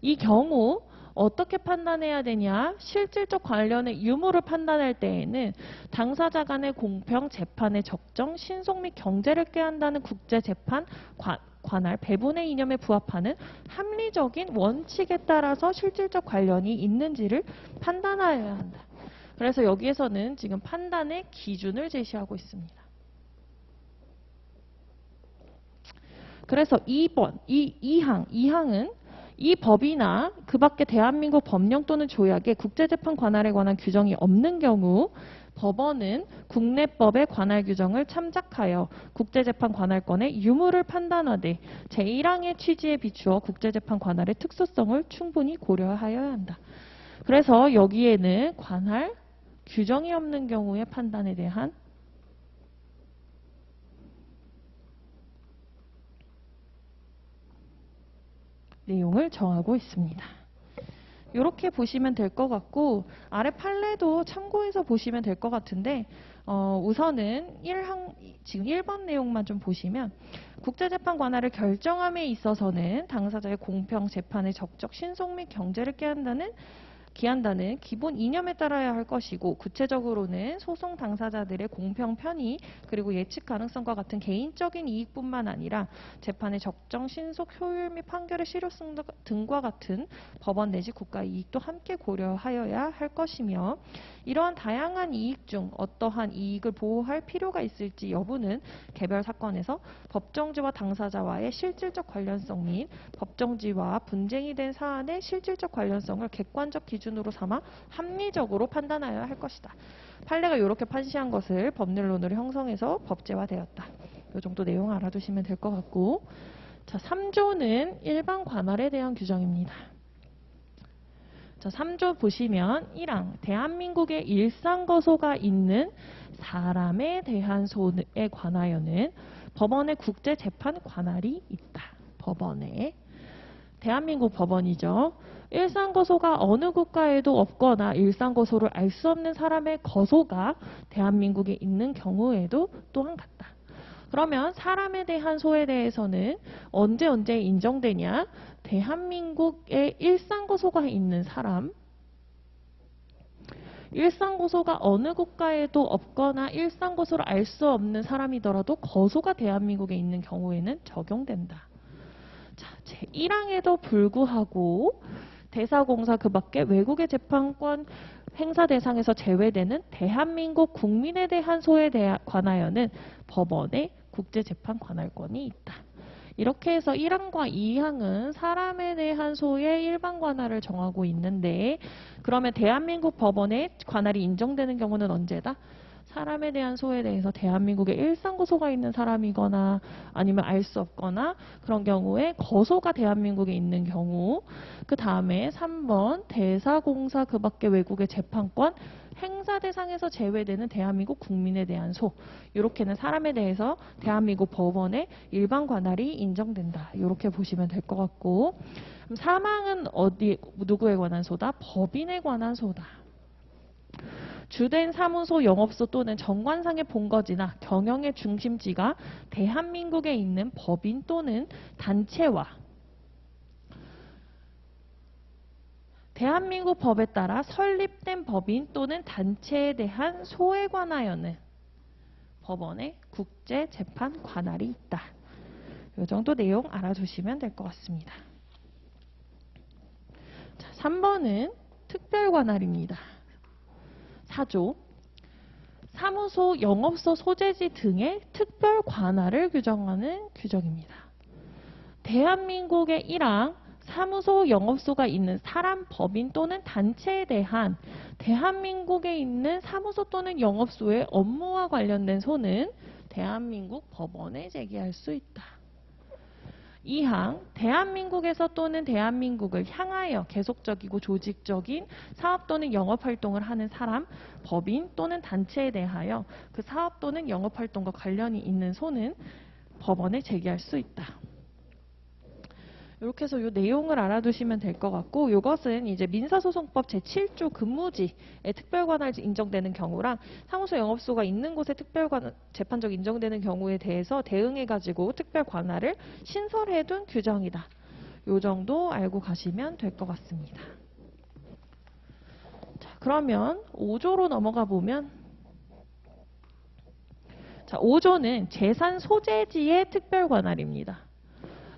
이 경우 어떻게 판단해야 되냐? 실질적 관련의 유무를 판단할 때에는 당사자 간의 공평, 재판의 적정, 신속 및 경제를 꾀한다는 국제재판 관할 배분의 이념에 부합하는 합리적인 원칙에 따라서 실질적 관련이 있는지를 판단하여야 한다. 그래서 여기에서는 지금 판단의 기준을 제시하고 있습니다. 그래서 2번, 2항은 이 법이나 그 밖에 대한민국 법령 또는 조약에 국제재판 관할에 관한 규정이 없는 경우 법원은 국내법의 관할 규정을 참작하여 국제재판 관할권의 유무를 판단하되 제1항의 취지에 비추어 국제재판 관할의 특수성을 충분히 고려하여야 한다. 그래서 여기에는 관할 규정이 없는 경우의 판단에 대한 내용을 정하고 있습니다. 이렇게 보시면 될 것 같고 아래 판례도 참고해서 보시면 될 것 같은데 우선은 지금 1번 내용만 좀 보시면 국제재판 관할을 결정함에 있어서는 당사자의 공평, 재판의 적적, 신속 및 경제를 기한다는 기본 이념에 따라야 할 것이고 구체적으로는 소송 당사자들의 공평 편의 그리고 예측 가능성과 같은 개인적인 이익뿐만 아니라 재판의 적정, 신속, 효율 및 판결의 실효성 등과 같은 법원 내지 국가 이익도 함께 고려하여야 할 것이며 이러한 다양한 이익 중 어떠한 이익을 보호할 필요가 있을지 여부는 개별 사건에서 법정지와 당사자와의 실질적 관련성 및 법정지와 분쟁이 된 사안의 실질적 관련성을 객관적 기준으로 삼아 합리적으로 판단하여야 할 것이다. 판례가 이렇게 판시한 것을 법률론으로 형성해서 법제화되었다. 이 정도 내용 알아두시면 될 것 같고 자, 3조는 일반 관할에 대한 규정입니다. 자, 3조 보시면 1항 대한민국의 일상거소가 있는 사람에 대한 소에 관하여는 법원의 국제재판 관할이 있다. 법원에 대한민국 법원이죠. 일상거소가 어느 국가에도 없거나 일상거소를 알 수 없는 사람의 거소가 대한민국에 있는 경우에도 또한 같다. 그러면 사람에 대한 소에 대해서는 언제 인정되냐? 대한민국에 일상거소가 있는 사람, 일상거소가 어느 국가에도 없거나 일상거소를 알 수 없는 사람이더라도 거소가 대한민국에 있는 경우에는 적용된다. 자, 제1항에도 불구하고 대사공사 그 밖에 외국의 재판권 행사 대상에서 제외되는 대한민국 국민에 대한 소에 관하여는 법원의 국제재판 관할권이 있다. 이렇게 해서 1항과 2항은 사람에 대한 소의 일반 관할을 정하고 있는데 그러면 대한민국 법원의 관할이 인정되는 경우는 언제다? 사람에 대한 소에 대해서 대한민국에 일상거소가 있는 사람이거나 아니면 알 수 없거나 그런 경우에 거소가 대한민국에 있는 경우 그 다음에 3번 대사공사 그 밖의 외국의 재판권 행사 대상에서 제외되는 대한민국 국민에 대한 소 이렇게는 사람에 대해서 대한민국 법원의 일반 관할이 인정된다. 이렇게 보시면 될 것 같고 그럼 사망은 누구에 관한 소다? 법인에 관한 소다. 주된 사무소, 영업소 또는 정관상의 본거지나 경영의 중심지가 대한민국에 있는 법인 또는 단체와 대한민국 법에 따라 설립된 법인 또는 단체에 대한 소에 관하여는 법원의 국제재판 관할이 있다. 이 정도 내용 알아두시면 될 것 같습니다. 자, 3번은 특별관할입니다. 4조 사무소, 영업소, 소재지 등의 특별 관할을 규정하는 규정입니다. 대한민국의 1항 사무소, 영업소가 있는 사람, 법인 또는 단체에 대한 대한민국에 있는 사무소 또는 영업소의 업무와 관련된 소는 대한민국 법원에 제기할 수 있다. 2항 대한민국에서 또는 대한민국을 향하여 계속적이고 조직적인 사업 또는 영업활동을 하는 사람, 법인 또는 단체에 대하여 그 사업 또는 영업활동과 관련이 있는 소는 법원에 제기할 수 있다. 이렇게 해서 이 내용을 알아두시면 될 것 같고, 이것은 이제 민사소송법 제7조 근무지에 특별관할 인정되는 경우랑 사무소 영업소가 있는 곳에 특별관 재판적 인정되는 경우에 대해서 대응해가지고 특별관할을 신설해둔 규정이다. 이 정도 알고 가시면 될 것 같습니다. 자, 그러면 5조로 넘어가 보면, 자, 5조는 재산 소재지의 특별관할입니다.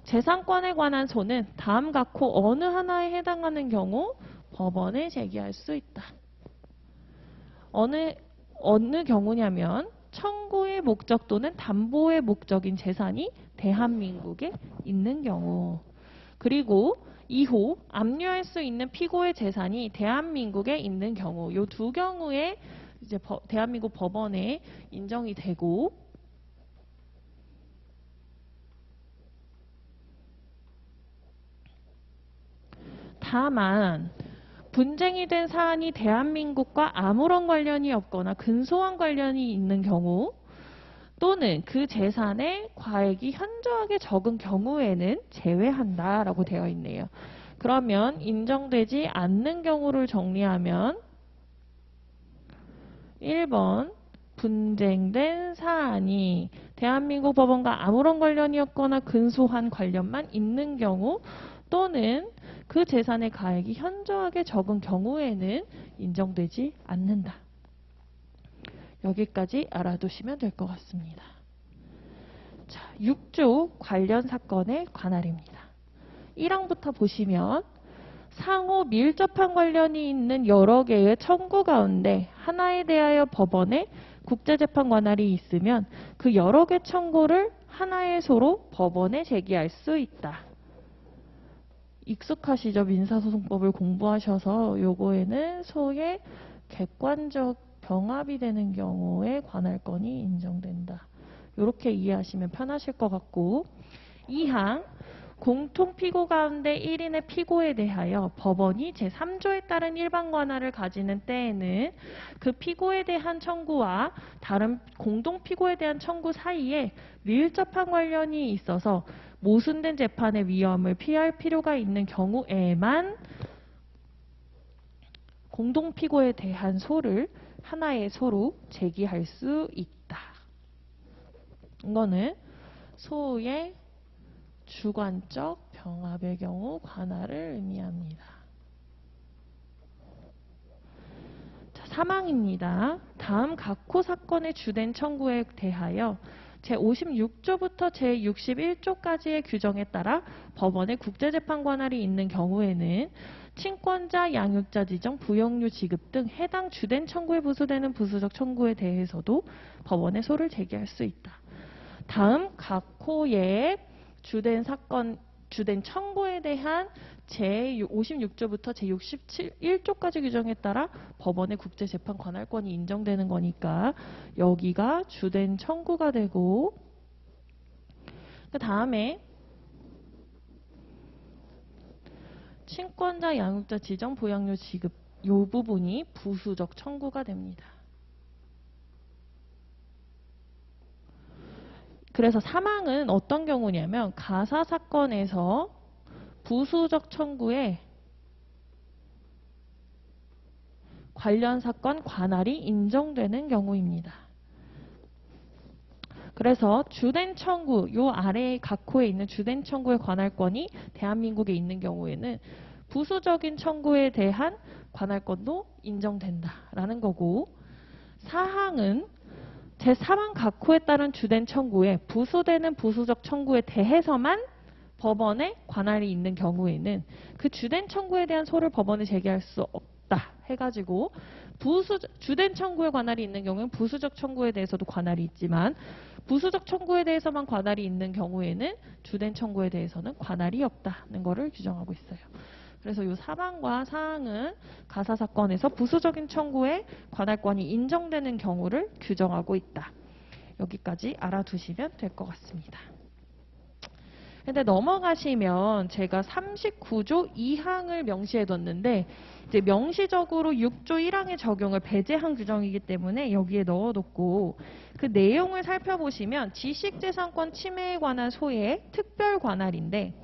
재산권에 관한 소는 다음 각호 어느 하나에 해당하는 경우 법원에 제기할 수 있다. 어느 경우냐면 청구의 목적 또는 담보의 목적인 재산이 대한민국에 있는 경우, 그리고 2호 압류할 수 있는 피고의 재산이 대한민국에 있는 경우, 이 두 경우에 이제 대한민국 법원에 인정이 되고, 다만 분쟁이 된 사안이 대한민국과 아무런 관련이 없거나 근소한 관련이 있는 경우, 또는 그 재산의 과액이 현저하게 적은 경우에는 제외한다라고 되어 있네요. 그러면 인정되지 않는 경우를 정리하면 1번 분쟁된 사안이 대한민국 법원과 아무런 관련이 없거나 근소한 관련만 있는 경우, 또는 그 재산의 가액이 현저하게 적은 경우에는 인정되지 않는다. 여기까지 알아두시면 될 것 같습니다. 자, 6조 관련 사건의 관할입니다. 1항부터 보시면 상호 밀접한 관련이 있는 여러 개의 청구 가운데 하나에 대하여 법원에 국제재판 관할이 있으면 그 여러 개 청구를 하나의 소로 법원에 제기할 수 있다. 익숙하시죠? 민사소송법을 공부하셔서 요거에는 소의 객관적 병합이 되는 경우에 관할권이 인정된다. 이렇게 이해하시면 편하실 것 같고, 2항 공통피고 가운데 1인의 피고에 대하여 법원이 제3조에 따른 일반 관할을 가지는 때에는 그 피고에 대한 청구와 다른 공동피고에 대한 청구 사이에 밀접한 관련이 있어서 모순된 재판의 위험을 피할 필요가 있는 경우에만 공동피고에 대한 소를 하나의 소로 제기할 수 있다. 이거는 소의 주관적 병합의 경우 관할을 의미합니다. 자, 3항입니다. 다음 각호 사건의 주된 청구에 대하여 제56조부터 제61조까지의 규정에 따라 법원의 국제재판 관할이 있는 경우에는 친권자, 양육자 지정, 부용료 지급 등 해당 주된 청구에 부수되는 부수적 청구에 대해서도 법원에 소를 제기할 수 있다. 다음 각호의 주된 청구에 대한 제56조부터 제61조까지 규정에 따라 법원의 국제재판 관할권이 인정되는 거니까 여기가 주된 청구가 되고, 그 다음에 친권자, 양육자 지정, 부양료 지급 이 부분이 부수적 청구가 됩니다. 그래서 3항은 어떤 경우냐면 가사 사건에서 부수적 청구에 관련 사건 관할이 인정되는 경우입니다. 그래서 주된 청구, 요 아래의 각호에 있는 주된 청구의 관할권이 대한민국에 있는 경우에는 부수적인 청구에 대한 관할권도 인정된다라는 거고, 4항은 제3항 각호에 따른 주된 청구에 부수되는 부수적 청구에 대해서만 법원에 관할이 있는 경우에는 그 주된 청구에 대한 소를 법원에 제기할 수 없다 해가지고 주된 청구에 관할이 있는 경우는 부수적 청구에 대해서도 관할이 있지만 부수적 청구에 대해서만 관할이 있는 경우에는 주된 청구에 대해서는 관할이 없다는 것을 규정하고 있어요. 그래서 이 4번과 4항은 가사사건에서 부수적인 청구에 관할권이 인정되는 경우를 규정하고 있다. 여기까지 알아두시면 될 것 같습니다. 근데 넘어가시면 제가 39조 2항을 명시해뒀는데 이제 명시적으로 6조 1항의 적용을 배제한 규정이기 때문에 여기에 넣어뒀고 그 내용을 살펴보시면 지식재산권 침해에 관한 소의 특별 관할인데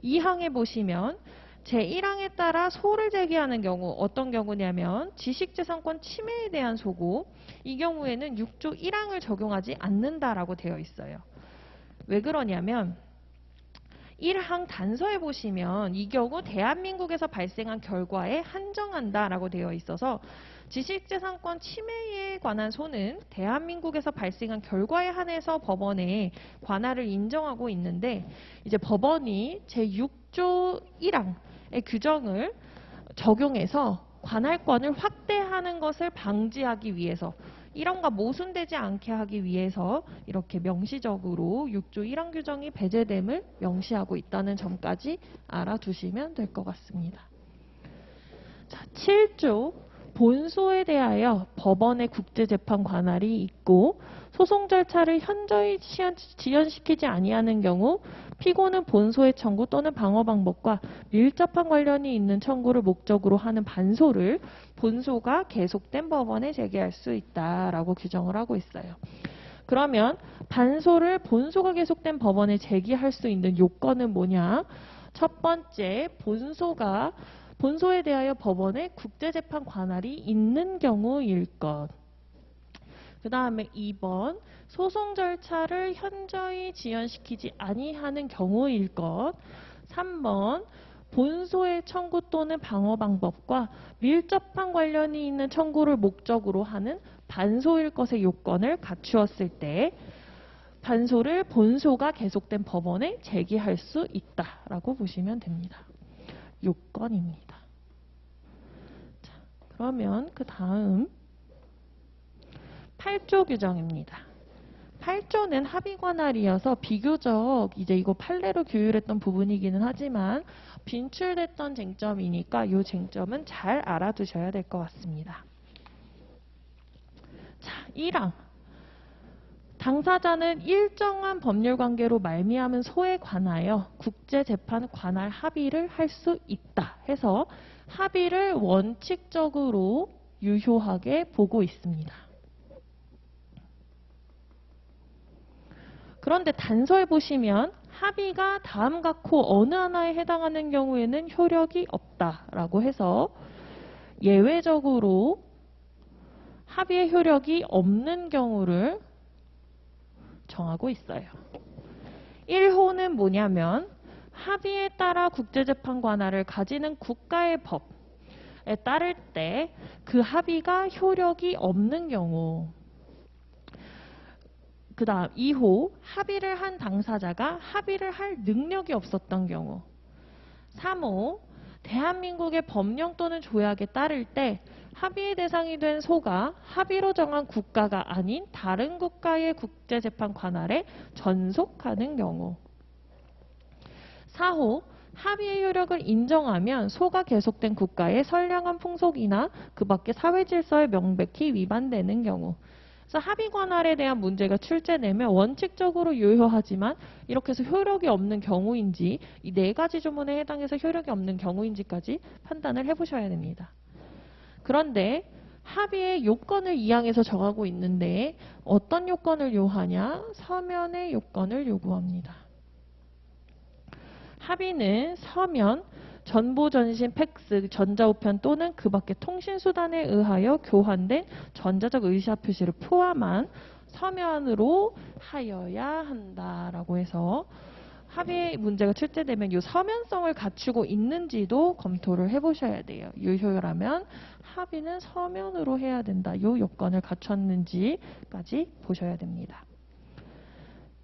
2항에 보시면 제1항에 따라 소를 제기하는 경우 어떤 경우냐면 지식재산권 침해에 대한 소고 이 경우에는 6조 1항을 적용하지 않는다라고 되어 있어요. 왜 그러냐면 1항 단서에 보시면 이 경우 대한민국에서 발생한 결과에 한정한다라고 되어 있어서 지식재산권 침해에 관한 소는 대한민국에서 발생한 결과에 한해서 법원에 관할을 인정하고 있는데 이제 법원이 제6조 1항의 규정을 적용해서 관할권을 확대하는 것을 방지하기 위해서 1항과 모순되지 않게 하기 위해서 이렇게 명시적으로 6조 1항 규정이 배제됨을 명시하고 있다는 점까지 알아두시면 될 것 같습니다. 자, 7조 본소에 대하여 법원의 국제재판 관할이 있고 소송 절차를 현저히 지연시키지 아니하는 경우 피고는 본소의 청구 또는 방어 방법과 밀접한 관련이 있는 청구를 목적으로 하는 반소를 본소가 계속된 법원에 제기할 수 있다라고 규정을 하고 있어요. 그러면 반소를 본소가 계속된 법원에 제기할 수 있는 요건은 뭐냐? 첫 번째, 본소에 대하여 법원의 국제재판 관할이 있는 경우일 것. 그 다음에 2번, 소송 절차를 현저히 지연시키지 아니하는 경우일 것. 3번, 본소의 청구 또는 방어 방법과 밀접한 관련이 있는 청구를 목적으로 하는 반소일 것의 요건을 갖추었을 때 반소를 본소가 계속된 법원에 제기할 수 있다라고 보시면 됩니다. 요건입니다. 자, 그러면 그 다음 8조 규정입니다. 8조는 합의 관할이어서 비교적 이제 이거 판례로 규율했던 부분이기는 하지만 빈출됐던 쟁점이니까 이 쟁점은 잘 알아두셔야 될 것 같습니다. 자, 1항. 당사자는 일정한 법률관계로 말미암은 소에 관하여 국제재판 관할 합의를 할 수 있다 해서 합의를 원칙적으로 유효하게 보고 있습니다. 그런데 단서에 보시면 합의가 다음 각호 어느 하나에 해당하는 경우에는 효력이 없다라고 해서 예외적으로 합의의 효력이 없는 경우를 정하고 있어요. 1호는 뭐냐면 합의에 따라 국제재판 관할을 가지는 국가의 법에 따를 때 그 합의가 효력이 없는 경우. 그 다음 2호, 합의를 한 당사자가 합의를 할 능력이 없었던 경우. 3호, 대한민국의 법령 또는 조약에 따를 때 합의의 대상이 된 소가 합의로 정한 국가가 아닌 다른 국가의 국제재판 관할에 전속하는 경우. 4호, 합의의 효력을 인정하면 소가 계속된 국가의 선량한 풍속이나 그 밖의 사회질서에 명백히 위반되는 경우. 그래서 합의 관할에 대한 문제가 출제되면 원칙적으로 유효하지만 이렇게 해서 효력이 없는 경우인지 이 4가지 조문에 해당해서 효력이 없는 경우인지까지 판단을 해보셔야 됩니다. 그런데 합의의 요건을 2항에서 정하고 있는데 어떤 요건을 요하냐? 서면의 요건을 요구합니다. 합의는 서면, 전보, 전신, 팩스, 전자우편 또는 그 밖의 통신수단에 의하여 교환된 전자적 의사 표시를 포함한 서면으로 하여야 한다라고 해서 합의 문제가 출제되면 이 서면성을 갖추고 있는지도 검토를 해보셔야 돼요. 유효라면 합의는 서면으로 해야 된다. 이 요건을 갖췄는지까지 보셔야 됩니다.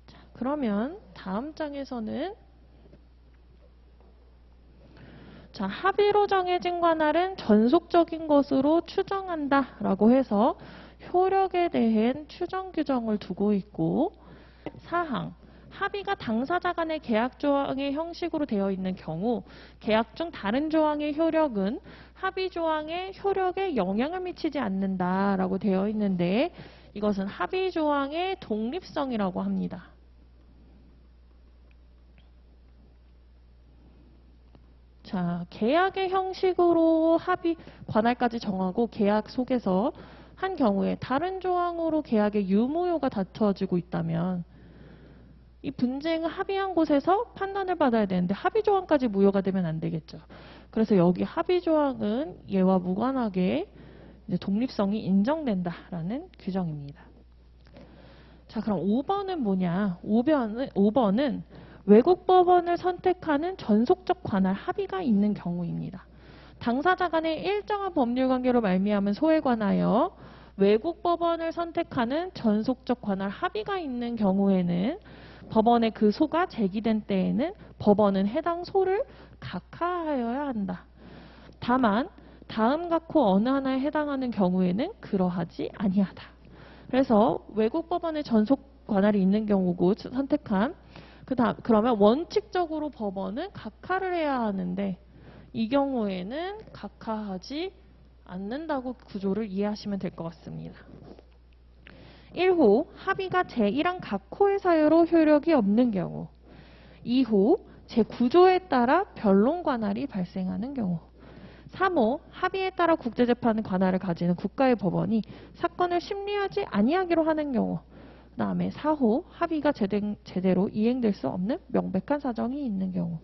자, 그러면 다음 장에서는 자, 합의로 정해진 관할은 전속적인 것으로 추정한다라고 해서 효력에 대한 추정 규정을 두고 있고, 사항, 합의가 당사자 간의 계약 조항의 형식으로 되어 있는 경우 계약 중 다른 조항의 효력은 합의 조항의 효력에 영향을 미치지 않는다라고 되어 있는데, 이것은 합의 조항의 독립성이라고 합니다. 자, 계약의 형식으로 합의 관할까지 정하고 계약 속에서 한 경우에 다른 조항으로 계약의 유무효가 다투어지고 있다면 이 분쟁을 합의한 곳에서 판단을 받아야 되는데 합의 조항까지 무효가 되면 안 되겠죠. 그래서 여기 합의 조항은 얘와 무관하게 이제 독립성이 인정된다라는 규정입니다. 자, 그럼 5번은 뭐냐? 5번은 외국 법원을 선택하는 전속적 관할 합의가 있는 경우입니다. 당사자 간의 일정한 법률 관계로 말미암은 소에 관하여 외국 법원을 선택하는 전속적 관할 합의가 있는 경우에는 법원의 그 소가 제기된 때에는 법원은 해당 소를 각하하여야 한다. 다만 다음 각호 어느 하나에 해당하는 경우에는 그러하지 아니하다. 그래서 외국 법원의 전속 관할이 있는 경우고 선택한 그러면 원칙적으로 법원은 각하를 해야 하는데 이 경우에는 각하하지 않는다고 구조를 이해하시면 될 것 같습니다. 1호 합의가 제1항 각호의 사유로 효력이 없는 경우, 2호 제9조에 따라 변론 관할이 발생하는 경우, 3호 합의에 따라 국제재판 관할을 가지는 국가의 법원이 사건을 심리하지 아니하기로 하는 경우, 그 다음에 4호 합의가 제대로 이행될 수 없는 명백한 사정이 있는 경우.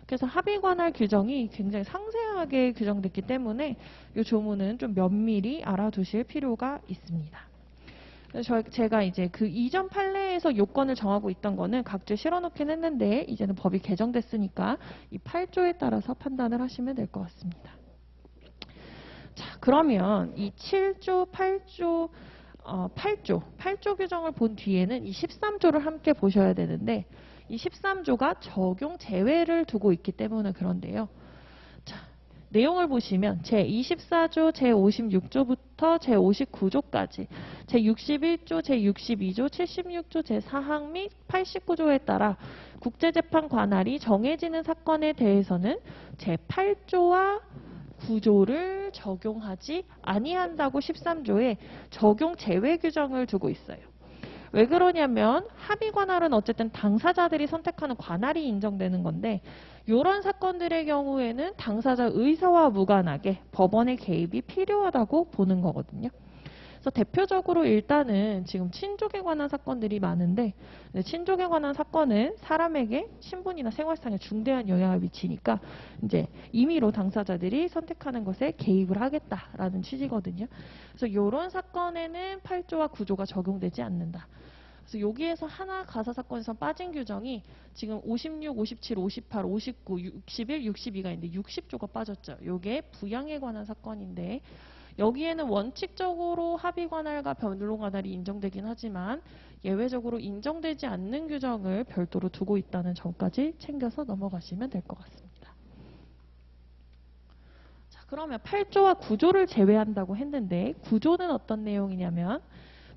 그래서 합의 관할 규정이 굉장히 상세하게 규정됐기 때문에 이 조문은 좀 면밀히 알아두실 필요가 있습니다. 그래서 제가 이제 그 이전 판례에서 요건을 정하고 있던 거는 각주에 실어놓긴 했는데 이제는 법이 개정됐으니까 이 8조에 따라서 판단을 하시면 될 것 같습니다. 자, 그러면 이 7조, 8조 규정을 본 뒤에는 이 13조를 함께 보셔야 되는데 이 13조가 적용 제외를 두고 있기 때문에 그런데요. 자, 내용을 보시면 제24조, 제56조부터 제59조까지 제61조, 제62조, 76조, 제4항 및 89조에 따라 국제재판 관할이 정해지는 사건에 대해서는 제8조와 9조를 적용하지 아니한다고 13조에 적용 제외 규정을 두고 있어요. 왜 그러냐면 합의 관할은 어쨌든 당사자들이 선택하는 관할이 인정되는 건데 이런 사건들의 경우에는 당사자 의사와 무관하게 법원의 개입이 필요하다고 보는 거거든요. 그래서 대표적으로 일단은 지금 친족에 관한 사건들이 많은데 친족에 관한 사건은 사람에게 신분이나 생활상에 중대한 영향을 미치니까 이제 임의로 당사자들이 선택하는 것에 개입을 하겠다라는 취지거든요. 그래서 이런 사건에는 8조와 9조가 적용되지 않는다. 그래서 여기에서 하나 가사 사건에서 빠진 규정이 지금 56, 57, 58, 59, 61, 62가 있는데 60조가 빠졌죠. 이게 부양에 관한 사건인데 여기에는 원칙적으로 합의 관할과 변론 관할이 인정되긴 하지만 예외적으로 인정되지 않는 규정을 별도로 두고 있다는 점까지 챙겨서 넘어가시면 될 것 같습니다. 자, 그러면 8조와 9조를 제외한다고 했는데 9조는 어떤 내용이냐면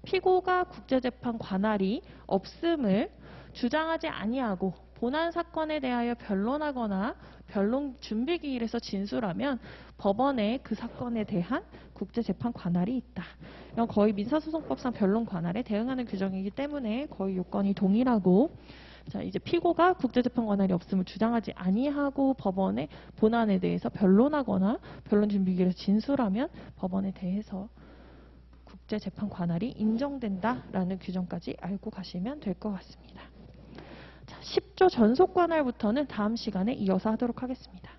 피고가 국제재판 관할이 없음을 주장하지 아니하고 본안 사건에 대하여 변론하거나 변론 준비기일에서 진술하면 법원에 그 사건에 대한 국제재판 관할이 있다. 이건 거의 민사소송법상 변론 관할에 대응하는 규정이기 때문에 거의 요건이 동일하고 자, 이제 피고가 국제재판 관할이 없음을 주장하지 아니하고 법원에 본안에 대해서 변론하거나 변론 준비기일에서 진술하면 법원에 대해서 국제재판 관할이 인정된다라는 규정까지 알고 가시면 될 것 같습니다. 자, 10조 전속 관할부터는 다음 시간에 이어서 하도록 하겠습니다.